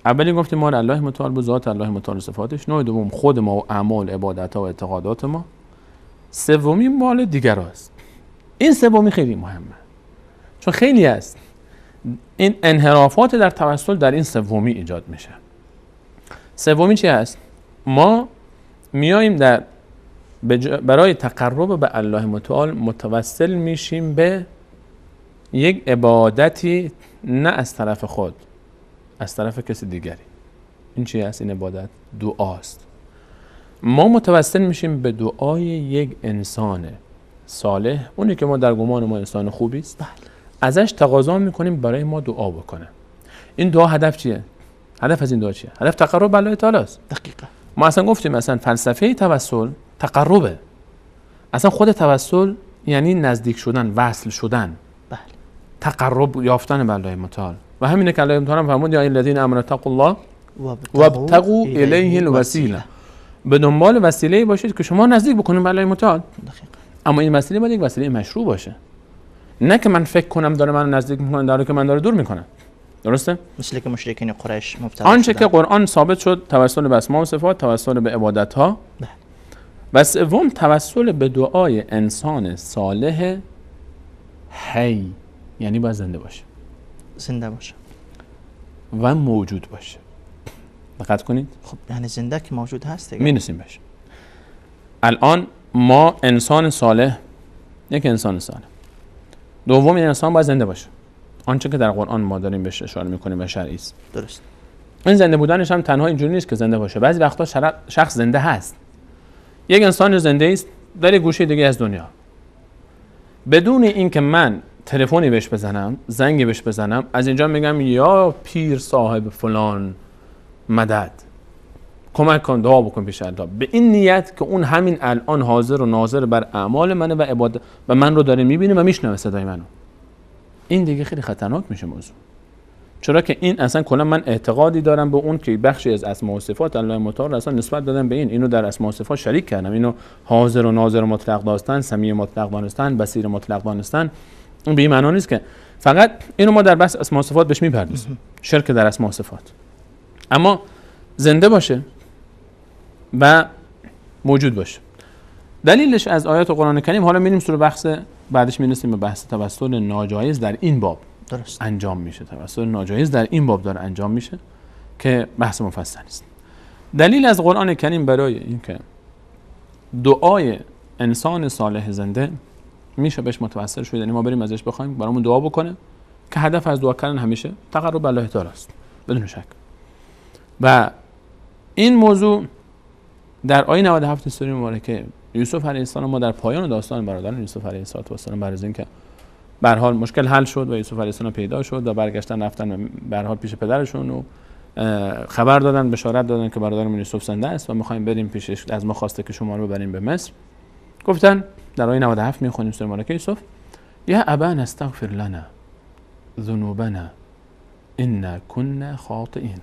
اولی گفتیم ما الله متعال به ذات الله متعال صفاتش، نوع دوم خود ما و اعمال عبادت ها و اعتقادات ما، سومی مال دیگر است. این سومی خیلی مهمه چون خیلی است این انحرافات در توسل در این سومی ایجاد میشه. سومی چی است؟ ما میایم در برای تقرب به الله متعال متوسل میشیم به یک عبادتی نه از طرف خود، از طرف کسی دیگری. این چی است؟ این عبادت دعاست. ما متوسل میشیم به دعای یک انسان صالح، اونی که ما در گمان ما انسان خوبی است، ازش تقاضا میکنیم برای ما دعا بکنه. این دعا هدف چیه؟ هدف از این دعا چیه؟ هدف تقرب به الله تعالی است. دقیقاً. ما اصلا گفتیم مثلا فلسفه توسل تقربه. اصلا خود توسل یعنی نزدیک شدن، وصل شدن. بله. تقرب یافتن به الله متعال. و همینه که الله متعال فرمود یا الذین آمنوا اتقوا الله وابتغوا الیه الوسیله. به دنبال وسیله‌ای باشید که شما نزدیک بکنید به الله متعال. اما این وسیله باید یک وسیله مشروع باشه. نه که من فکر کنم داره من نزدیک میکنه داره که من داره دور میکنه. درسته؟ مثل که مشرکین قریش مبتلا شدن. آنچه که قرآن ثابت شد توسل به اسماء و صفات، توسل به عبادت ها. و سوم توسل به دعای انسان صالح حی، یعنی باید زنده باشه. زنده باشه و موجود باشه. دقت کنید. خب یعنی زنده که موجود هست دیگه. می‌رسیم بهش. الان ما انسان صالح، یک انسان صالح، دوم این انسان باید زنده باشه. آنچه که در قرآن ما داریم بهش اشاره می‌کنیم و شرعی است. درست. این زنده بودنش هم تنها اینجوری نیست که زنده باشه. بعضی وقتا شخص زنده هست. یک انسان زنده است در یک گوشه دیگه از دنیا. بدون اینکه من تلفنی بهش بزنم، زنگی بهش بزنم، از اینجا میگم یا پیر صاحب فلان مدد، کمک کن، دعا بکن پیش الله، به این نیت که اون همین الان حاضر و ناظر بر اعمال منه و عبادت و من رو داره میبینه و میشنوه صدای منو. این دیگه خیلی خطرناک میشه موضوع. چرا که این اصلا کلا من اعتقادی دارم به اون که بخشی از اسماء و صفات الله متعال اصلا نسبت دادم به اینو در اسماء و صفات شریک کردم. اینو حاضر و ناظر مطلق دانستن، سمیع مطلق دانستن، بصیر مطلق دانستن، اون به این معنا نیست که فقط اینو ما در بحث اسماء و صفات بهش میپردازیم، شرک در اسماء و صفات. اما زنده باشه و موجود باشه. دلیلش از آیات قرآن کریم. حالا میریم سر بحث بعدش میرسیم به بحث توسل ناجایز در این باب. درست. انجام میشه. توسل ناجایز در این باب داره انجام میشه که بحث مفصل است. دلیل از قرآن کریم برای اینکه دعای انسان صالح زنده میشه بهش متوسل شد، یعنی ما بریم ازش بخوایم برامون دعا بکنه، که هدف از دعا کردن همیشه تقرب به الله تعالی است بدون شک. و این موضوع در آیه 97 سوره مبارکه یوسف علیه السلام، ما در پایان داستان برادران یوسف علیه السلام بعد از اینکه به هر حال مشکل حل شد و یوسف علیه السلام پیدا شد و برگشتن رفتن به هر حال پیش پدرشون و خبر دادن، بشارت دادن که برادرمون یوسف زنده است و می‌خوایم بریم پیشش، از ما خواسته که شما رو ببریم به مصر. گفتن در آیه 97 می‌خونیم سوره مبارکه یوسف: یا ابانا استغفر لنا ذنوبنا انا كنا خاطئین.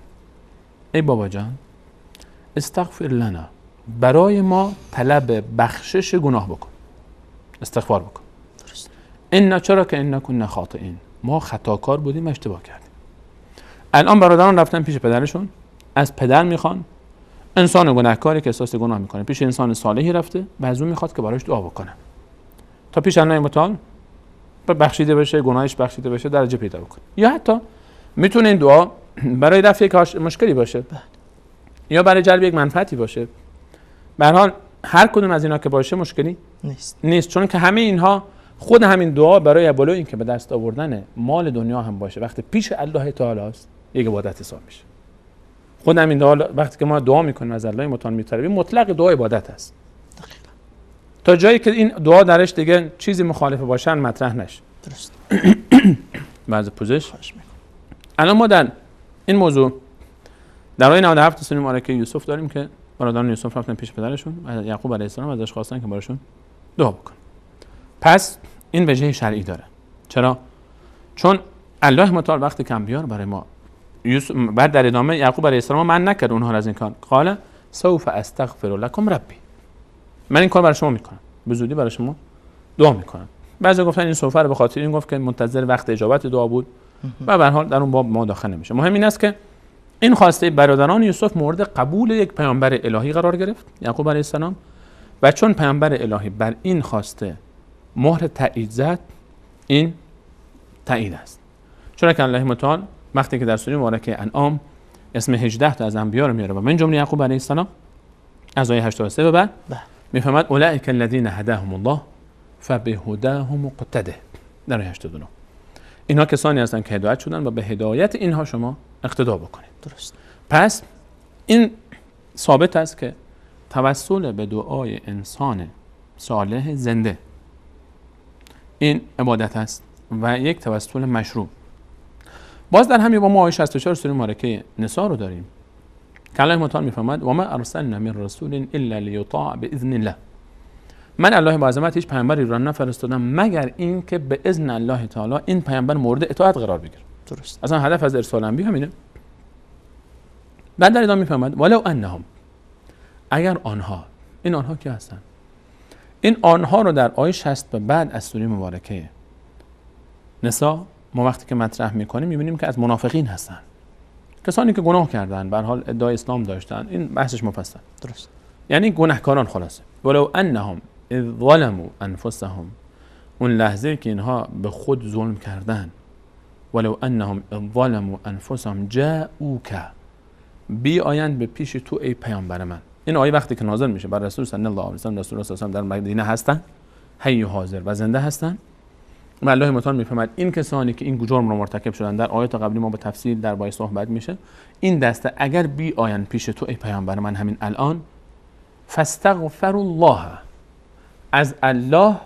ای بابا جان، استغفر لنا، برای ما طلب بخشش گناه بکن، استغفار بکن. این چرا که انا كنا خاطئین، ما خطاکار بودیم، اشتباه کردیم. الان برادران رفتن پیش پدرشون، از پدر میخوان، انسان گناهکاری که احساس گناه میکنه پیش انسان صالحی رفته و از اون میخواد که براش دعا بکنه تا پیش الله متعال بخشیده بشه، گناهش بخشیده بشه، درجه پیدا بکنه. یا حتی میتونه این دعا برای رفع یک مشکلی باشه یا برای جلب یک منفعتی باشه. به هر حال هر کدوم از اینا که باشه مشکلی نیست، چون که همه اینها خود همین دعا برای بالای این که به دست آوردن مال دنیا هم باشه، وقتی پیش الله تعالی است یک عبادت حساب میشه. خود همین دعا وقتی که ما دعا میکنیم از الله متعال میطلبیم، مطلق دعا عبادت است تا جایی که این دعا درش دیگه چیزی مخالفه باشن مطرح نشه. درست. بعض پوزش. الان ما در این موضوع در آیه 97 سوره مبارکه یوسف داریم که برادران یوسف رفتن پیش پدرشون و یعقوب علیه السلام ازش خواستن که براشون دعا بکنه. پس این وجه شرعی داره. چرا؟ چون الله متعال وقتی که انبیا رو برای ما بعد در ادامه یعقوب علیه السلام من نکرد اونها را از این کار، قال سوف استغفر لكم ربی، من این کار برای شما میکنم، به زودی برای شما دعا میکنم. بعضی گفتن این سوف رو به خاطر این گفت که منتظر وقت اجابت دعا بود و به هر حال در اون باب ما داخل نمیشه. مهم این است که این خواسته برادران یوسف مورد قبول یک پیامبر الهی قرار گرفت، یعقوب علیه السلام، و چون پیامبر الهی بر این خواسته مهر تایید زد، این تایید است. چون که الله متعال وقتی که در سوره مبارکه انعام اسم 18 تا از انبیا رو میاره و من جمله یعقوب علیه السلام از آیه 83 به بعد میفهمد اولئک الذین هداهم الله فبهداهم مقتده. در آیه 89 اینها کسانی هستند که هدایت شدن و به هدایت اینها شما اقتدا بکنید. درست. پس این ثابت است که توسل به دعای انسان صالح زنده این عبادت است و یک توسل مشروع. باز در همین با ما آیه 64 سوره مبارکه نساء رو داریم که الله متعال میفرماید و ما ارسلنا من رسول الا لیطاع باذن الله، من الله با عظمت هیچ پیامبری را نفرستادم مگر این که به اذن الله تعالی این پیامبر مورد اطاعت قرار بگیره. درست. اصلا هدف از ارسال انبیا همینه. بعد در ادامه میفرماید ولو انهم، اگر آنها، این آنها کی هستن؟ این آنها رو در آیه 60 به بعد از سوره مبارکه نساء ما وقتی که مطرح میکنیم میبینیم که از منافقین هستن، کسانی که گناه کردن، به هر حال ادعای اسلام داشتن. این بحثش مفصل. درست. یعنی گناهکاران خلاصه. ولو انهم اذ ظلموا انفسهم، اون لحظه که اینها به خود ظلم کردن، ولو انهم اذ ظلموا انفسهم جاءوک بی آیند به پیش تو ای پیامبر من. این آیه وقتی که نازل میشه بر رسول صلی الله علیه و سلم، رسول الله صلی الله علیه و سلم در مدینه هستن، حی و حاضر و زنده هستن. و الله متعال میفهمد این کسانی که این جرم رو مرتکب شدن، در آیات قبلی ما به تفصیل در باره صحبت میشه، این دسته اگر بی آیند پیش تو ای پیامبر من همین الان، فاستغفر الله، از الله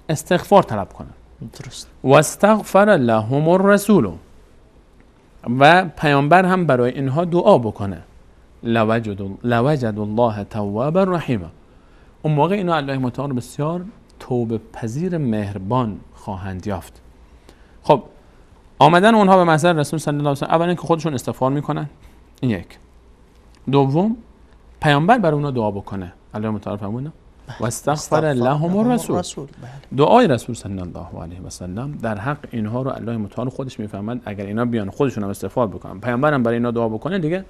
استغفار طلب کنن، درست. و استغفر لهم الرسول، و پیامبر هم برای اینها دعا بکنه، لوجد الله توابا رحیما، اون موقع اینا الله متعال بسیار توبه پذیر مهربان خواهند یافت. خب آمدن اونها به محضر رسول صلی الله علیه و سلم، اولا که خودشون استغفار میکنن، این یک. دوم پیامبر برای اونها دعا بکنه، الله متعال فرمود و استغفر لهم الرسول، دعای رسول صلی الله علیه و سلم در حق اینها رو الله متعال خودش میفهمد. اگر اینا بیان خودشون هم استغفار بکنن، پیامبر هم برای اینا دعا بکنه، دیگه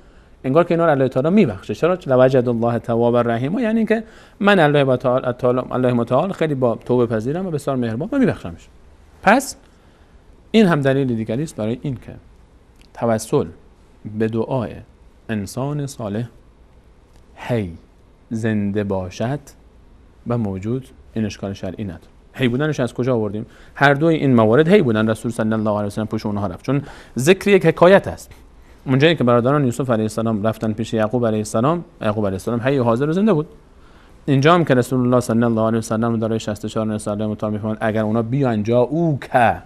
انگار که اینا رو الله تعالی میبخشه. چرا؟ لوجد الله توابا رحیما، یعنی که من الله متعال خیلی با توبه پذیرم و بسیار مهربان و میبخشمش. پس این هم دلیل دیگری است برای این که توسل به دعای انسان صالح هی زنده باشد و موجود، این اشکال شرعی نداره. هی بودنش از کجا آوردیم؟ هر دوی این موارد هی بودن، رسول صلی الله علیه و سلم پشت اونها رفت، چون ذکر یک حکایت است. اونجایی که برادران یوسف علیه السلام رفتن پیش یعقوب علیه السلام، یعقوب علیه السلام حی و حاضر و زنده بود. اینجا هم که رسول الله صلی الله علیه و سلم در 64 نساله مطابق میفهمند اگر اونا بیان جا او که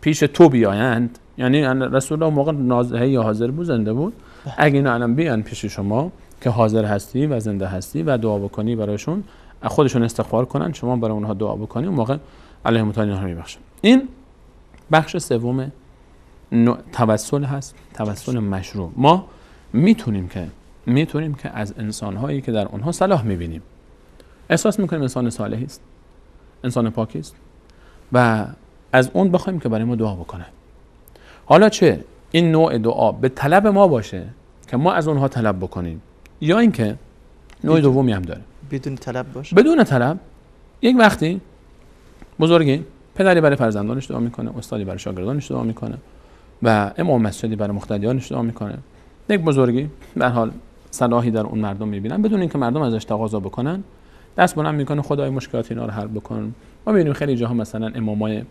پیش تو بیایند، یعنی رسول الله موقع حی و حاضر بود، زنده بود، اگه اینا الان بیان پیش شما که حاضر هستی و زنده هستی و دعا بکنی برایشون، خودشون استغفار کنن، شما برای اونها دعا بکنی، اون موقع الله متعال اینها رو میبخشه. این بخش سوم توسل هست، توسل مشروع. ما میتونیم که از انسان‌هایی که در اونها صلاح میبینیم احساس میکنیم انسان صالحی است، انسان پاکی است، و از اون بخوایم که برای ما دعا بکنه. حالا چه این نوع دعا به طلب ما باشه که ما از اونها طلب بکنیم، یا اینکه نوع دومی هم داره بدون طلب باشه. بدون طلب، یک وقتی بزرگی پدری برای فرزندانش دعا میکنه، استادی برای شاگردانش دعا میکنه و امام مسجدی برای مقتدیانش دعا میکنه. یک بزرگی در حال صلاحی در اون مردم میبینن، بدون اینکه مردم ازش تقاضا بکنن دست بلند میکنه خدای مشکلات اینا رو حل بکن. ما میبینیم خیلی جاها مثلا امامای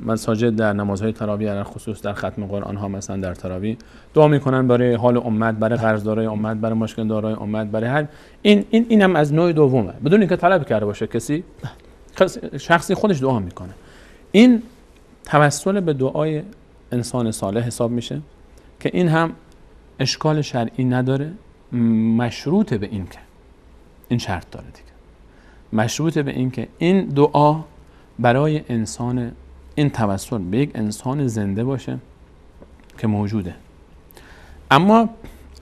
مساجد در نمازهای تراویح در خصوص در ختم قرآن ها مثلا در تراویح دعا میکنن برای حال امت، برای قرضدارای امت، برای مشکل دارای امت، برای هر این هم از نوع دومه، بدون اینکه طلب کرده باشه کسی، شخصی خودش دعا میکنه. این توسل به دعای انسان صالح حساب میشه که این هم اشکال شرعی نداره، مشروط به این که این شرط داره دیگه، مشروط به این که این دعا برای انسان، این توسل به یک انسان زنده باشه که موجوده. اما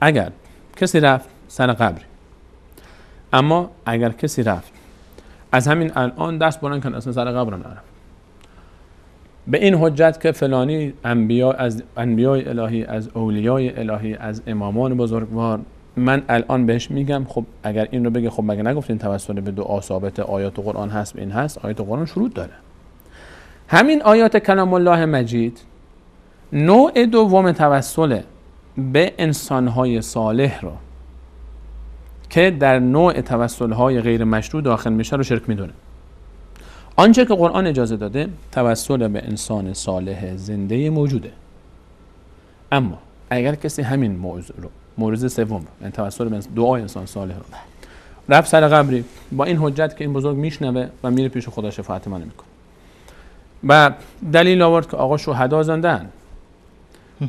اگر کسی رفت سر قبری، اما اگر کسی رفت از همین الان دست بلند کنه اصلا سر قبرم نرفت، به این حجت که فلانی از انبیای الهی، از اولیای الهی، از امامان بزرگوار، من الان بهش میگم خب اگر این رو بگه خب مگه نگفتین توسل به دعا ثابت، آیات قرآن هست، این هست، آیات قرآن شروط داره. همین آیات کلام الله مجید نوع دوم توسل به انسانهای صالح رو که در نوع توسلهای غیر مشروع داخل میشه رو شرک میدونه. آنچه که قرآن اجازه داده توسل به انسان صالح زنده موجوده، اما اگر کسی همین موضوع رو، مورد سوم رو، یعنی توسل به دعای انسان صالح رو رفت سر قبری با این حجت که این بزرگ میشنوه و میره پیش خدا شفاعت منو میکنه و دلیل آورد که آقا شهدا زنده ان،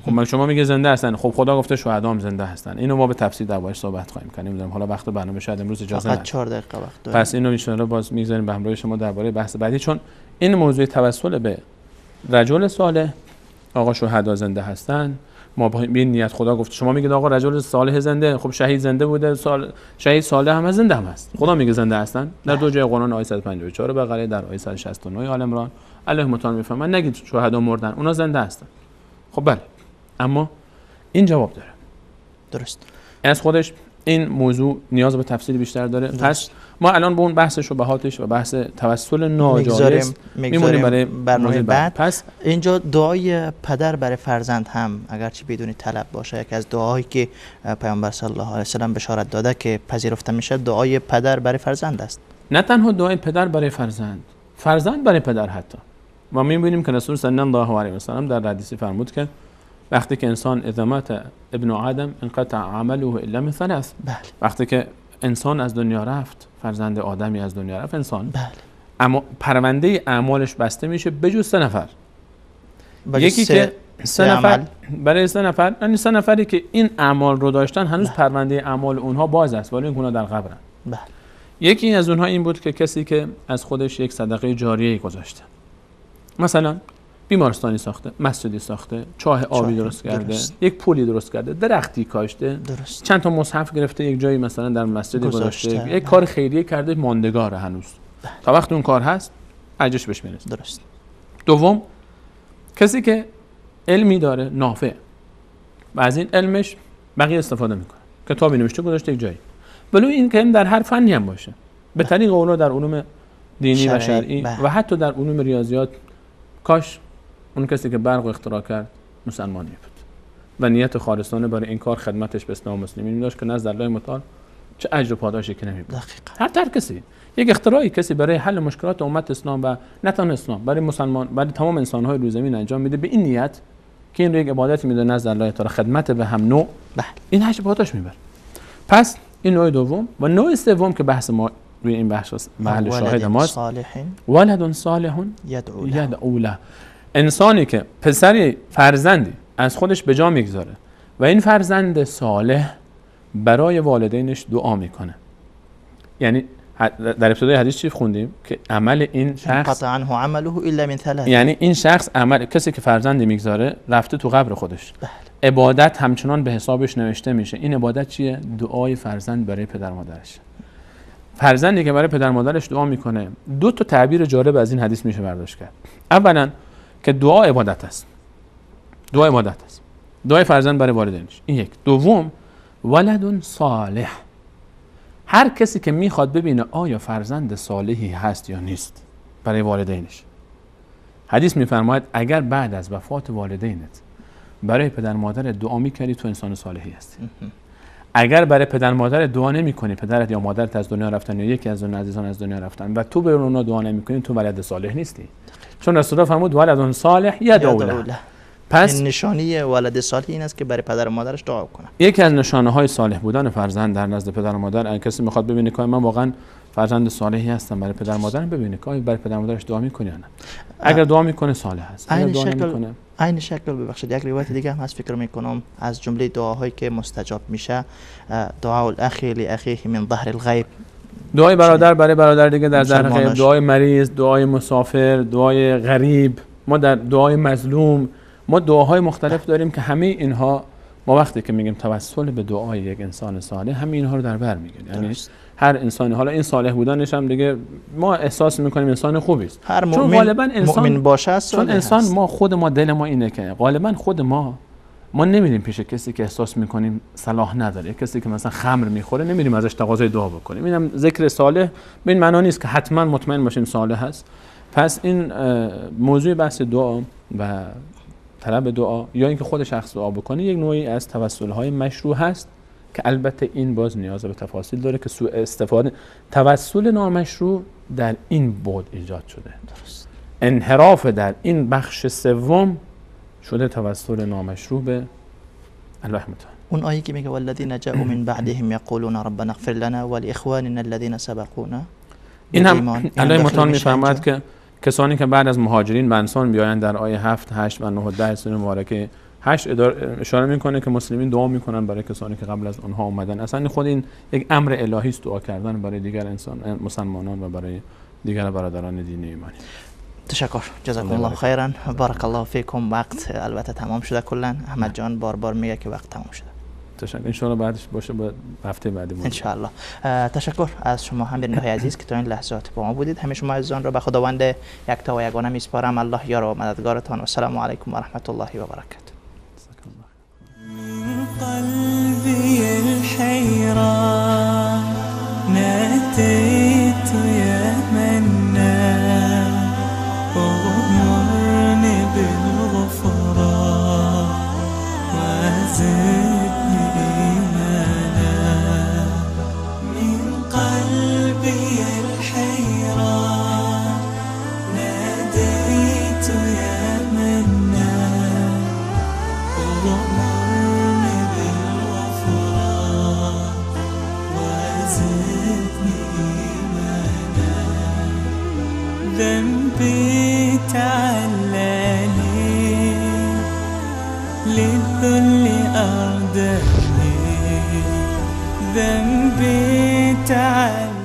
خب شما میگه زنده هستن، خب خدا گفته شهدا هم زنده هستن. اینو ما به تفصیل دربارش صحبت خواهیم کنیم، نمیدونم حالا وقت برنامه شاید امروز اجازه نده، فقط 4 دقیقه وقت داریم، پس اینو ان شاء الله باز میذاریم به همراه شما درباره بحث بعدی، چون این موضوع توسل به رجل صالح، آقا شهدا زنده هستن، ما با این نیت خدا گفت، شما میگید آقا رجل صالح زنده، خب شهید زنده بوده، شهید صالح هم زنده هم هست، خدا میگه زنده هستن در دو جای قرآن، آیه 154 بقره، در آیه 169 آل عمران. الله متعال میفهمن نگید شهدا مردن، اونا زنده هستن. خب بله، اما این جواب داره. درست. از خودش این موضوع نیاز به تفصیل بیشتر داره. پس ما الان به اون بحث شبهاتش و بحث توسل ناجایز میمونیم برای برنامه بعد. پس اینجا دعای پدر برای فرزند هم اگرچه بدون طلب باشه، یکی از دعاهایی که پیامبر صلی الله علیه و سلم بشارت داده که پذیرفته میشه دعای پدر برای فرزند است. نه تنها دعای پدر برای فرزند، فرزند برای پدر حتی. ما می‌بینیم که رسول صلی الله علیه و سلم در حدیثی فرمود که وقتی که انسان اذا مات ابن آدم انقطع عمله الا من ثلاث. بله. وقتی که انسان از دنیا رفت، فرزند آدمی از دنیا رفت انسان، بله. اما پرونده اعمالش بسته میشه بجز 3 نفر. بجز یکی که 3 نفر برای 3 نفر، یعنی 3 نفری که این اعمال رو داشتن هنوز پرونده اعمال اونها باز است ولی اونها در قبرن. بله. یکی از اونها این بود که کسی که از خودش یک صدقه جاریه گذاشته، مثلا بیمارستانی ساخته، مسجدی ساخته، چاه آبی درست کرده، یک پلی درست کرده، درختی کاشته، درست. چند تا مصحف گرفته یک جایی مثلا در مسجدی گذاشته، یک کار خیریه کرده ماندگاره هنوز. تا وقت اون کار هست اجرش بهش میرسه. درست. دوم، کسی که علمی داره نافع و از این علمش بقیه استفاده میکنه، کتابی نوشته گذاشته یک جایی، ولو این که در هر فنی هم باشه، به طریق اون در علوم دینی و شرعی و حتی در علوم ریاضیات. کاش اون کسی که برق اختراع کرد مسلمانی بود و نیت خالصانه برای این کار خدمتش به اسلام و مسلمین داشت که نزد الله متعال چه اجر و پاداشی که نمیبود. هر کسی یک اختراعی کسی برای حل مشکلات امت اسلام و نه تنها اسلام، برای مسلمان، برای تمام انسان‌های روی زمین انجام میده به این نیت که این رو یک عبادتی میده نزد الله تعالی، خدمت به هم نوع، این اجر و پاداش میبره. پس این نوع دوم. و نوع سوم که بحث ما روی این بحث محل شاهد ماست، ولد صالح یدعو له. انسانی که پسری فرزندی از خودش به جا میگذاره و این فرزند صالح برای والدینش دعا میکنه. یعنی در ابتدای حدیث چی خوندیم که عمل این شخص قطع عنه عمله الا من ثلاث، یعنی این شخص عمل کسی که فرزندی میگذاره رفته تو قبر خودش. بله. عبادت همچنان به حسابش نوشته میشه. این عبادت چیه؟ دعای فرزند برای پدر مادرش. فرزندی که برای پدر مادرش دعا میکنه، 2 تا تعبیر جالب از این حدیث میشه برداشت کرد. اولا که دعا عبادت است. دعا عبادت است. دعای فرزند برای والدینش. این یک. دوم، ولد صالح. هر کسی که میخواد ببینه آیا فرزند صالحی هست یا نیست برای والدینش، حدیث میفرماید اگر بعد از وفات والدینت برای پدر مادر دعا میکردی تو انسان صالحی هستی. اگر برای پدر مادر دعا نمیکنی، پدرت یا مادرت از دنیا رفتن یا یکی از اون عزیزان از دنیا رفتن و تو به اونها دعا نمیکنی، تو ولد صالح نیستی. چون رسول الله فرمود ولد صالح یدعو له. پس این نشانی ولد صالح این است که برای پدر و مادرش دعا کنه. یکی از نشانه های صالح بودن فرزند در نزد پدر و مادر، اگه کسی میخواد ببینه که من واقعا فرزند صالحی هستم برای پدر و مادرم، ببینه که برای پدر و مادرش دعا میکنه یا نه. اگر دعا میکنه صالح است، اگر دعا نمیکنه. عین شکل ببخشید یک روایت دیگه هم هست فکر میکنم از جمله دعاهایی که مستجاب میشه، دعا الاخی لاخیه من ظهر الغیب، دعای برادر برای برادر دیگه در ظهر غیب، دعای مریض، دعای مسافر، دعای غریب، ما در دعای مظلوم، ما دعاهای مختلف داریم که همه اینها ما وقتی که میگیم توسل به دعای یک انسان صالح همه اینها رو در بر میگیره. یعنی هر انسانی، حالا این صالح بودنش هم دیگه ما احساس میکنیم انسان خوبی است، چون غالبا انسان مؤمن باشه، چون انسان ما خود ما دل ما اینه که غالبا خود ما نمیریم پیش کسی که احساس میکنیم صلاح نداره، کسی که مثلا خمر میخوره نمیریم ازش تقاضای دعا بکنیم. اینم ذکر صالح به این معنا نیست که حتما مطمئن باشیم صالح هست. پس این موضوع بحث دعا و طلب دعا یا اینکه خود شخص دعا بکنه یک نوعی از توسل‌های مشروع هست که البته این باز نیاز به تفاصیل داره که سوء استفاده توسل نامشروع در این بعد ایجاد شده. درست. انحراف در این بخش سوم شده توسل نامشروع به الله متعال. اون آیه که میگه والذین جاءوا من بعدهم یقولون ربنا اغفر لنا ولاخواننا الذين سبقونا، این هم الله متعال میفرماید که کسانی که بعد از مهاجرین به انصار بیایند در آیه 7، 8 و 9 و 10 سوره مبارکه 8 اشاره میکنه که مسلمین دعا میکنن برای کسانی که قبل از اونها اومدن. اصلا خود این یک امر الهی است، دعا کردن برای دیگر انسان مسلمانان و برای دیگر برادران دینی ایمانی. تشکر، جزاکم الله خیرا، بارک الله فیکم. وقت البته تمام شده کلا. احمد جان بار میگه که وقت تمام شده. تشکر، ان شاء الله بعدش باشه با هفته بعدی ان شاء الله. تشکر از شما هم بیننده عزیز که تا این لحظات با ما بودید. همه شما عزیزان را به خداوند یکتا و یگانه میسپارم. الله یار و مددگارتان و السلام علیکم و رحمت الله و برکاته. قلبي الحيران ذنبي تعال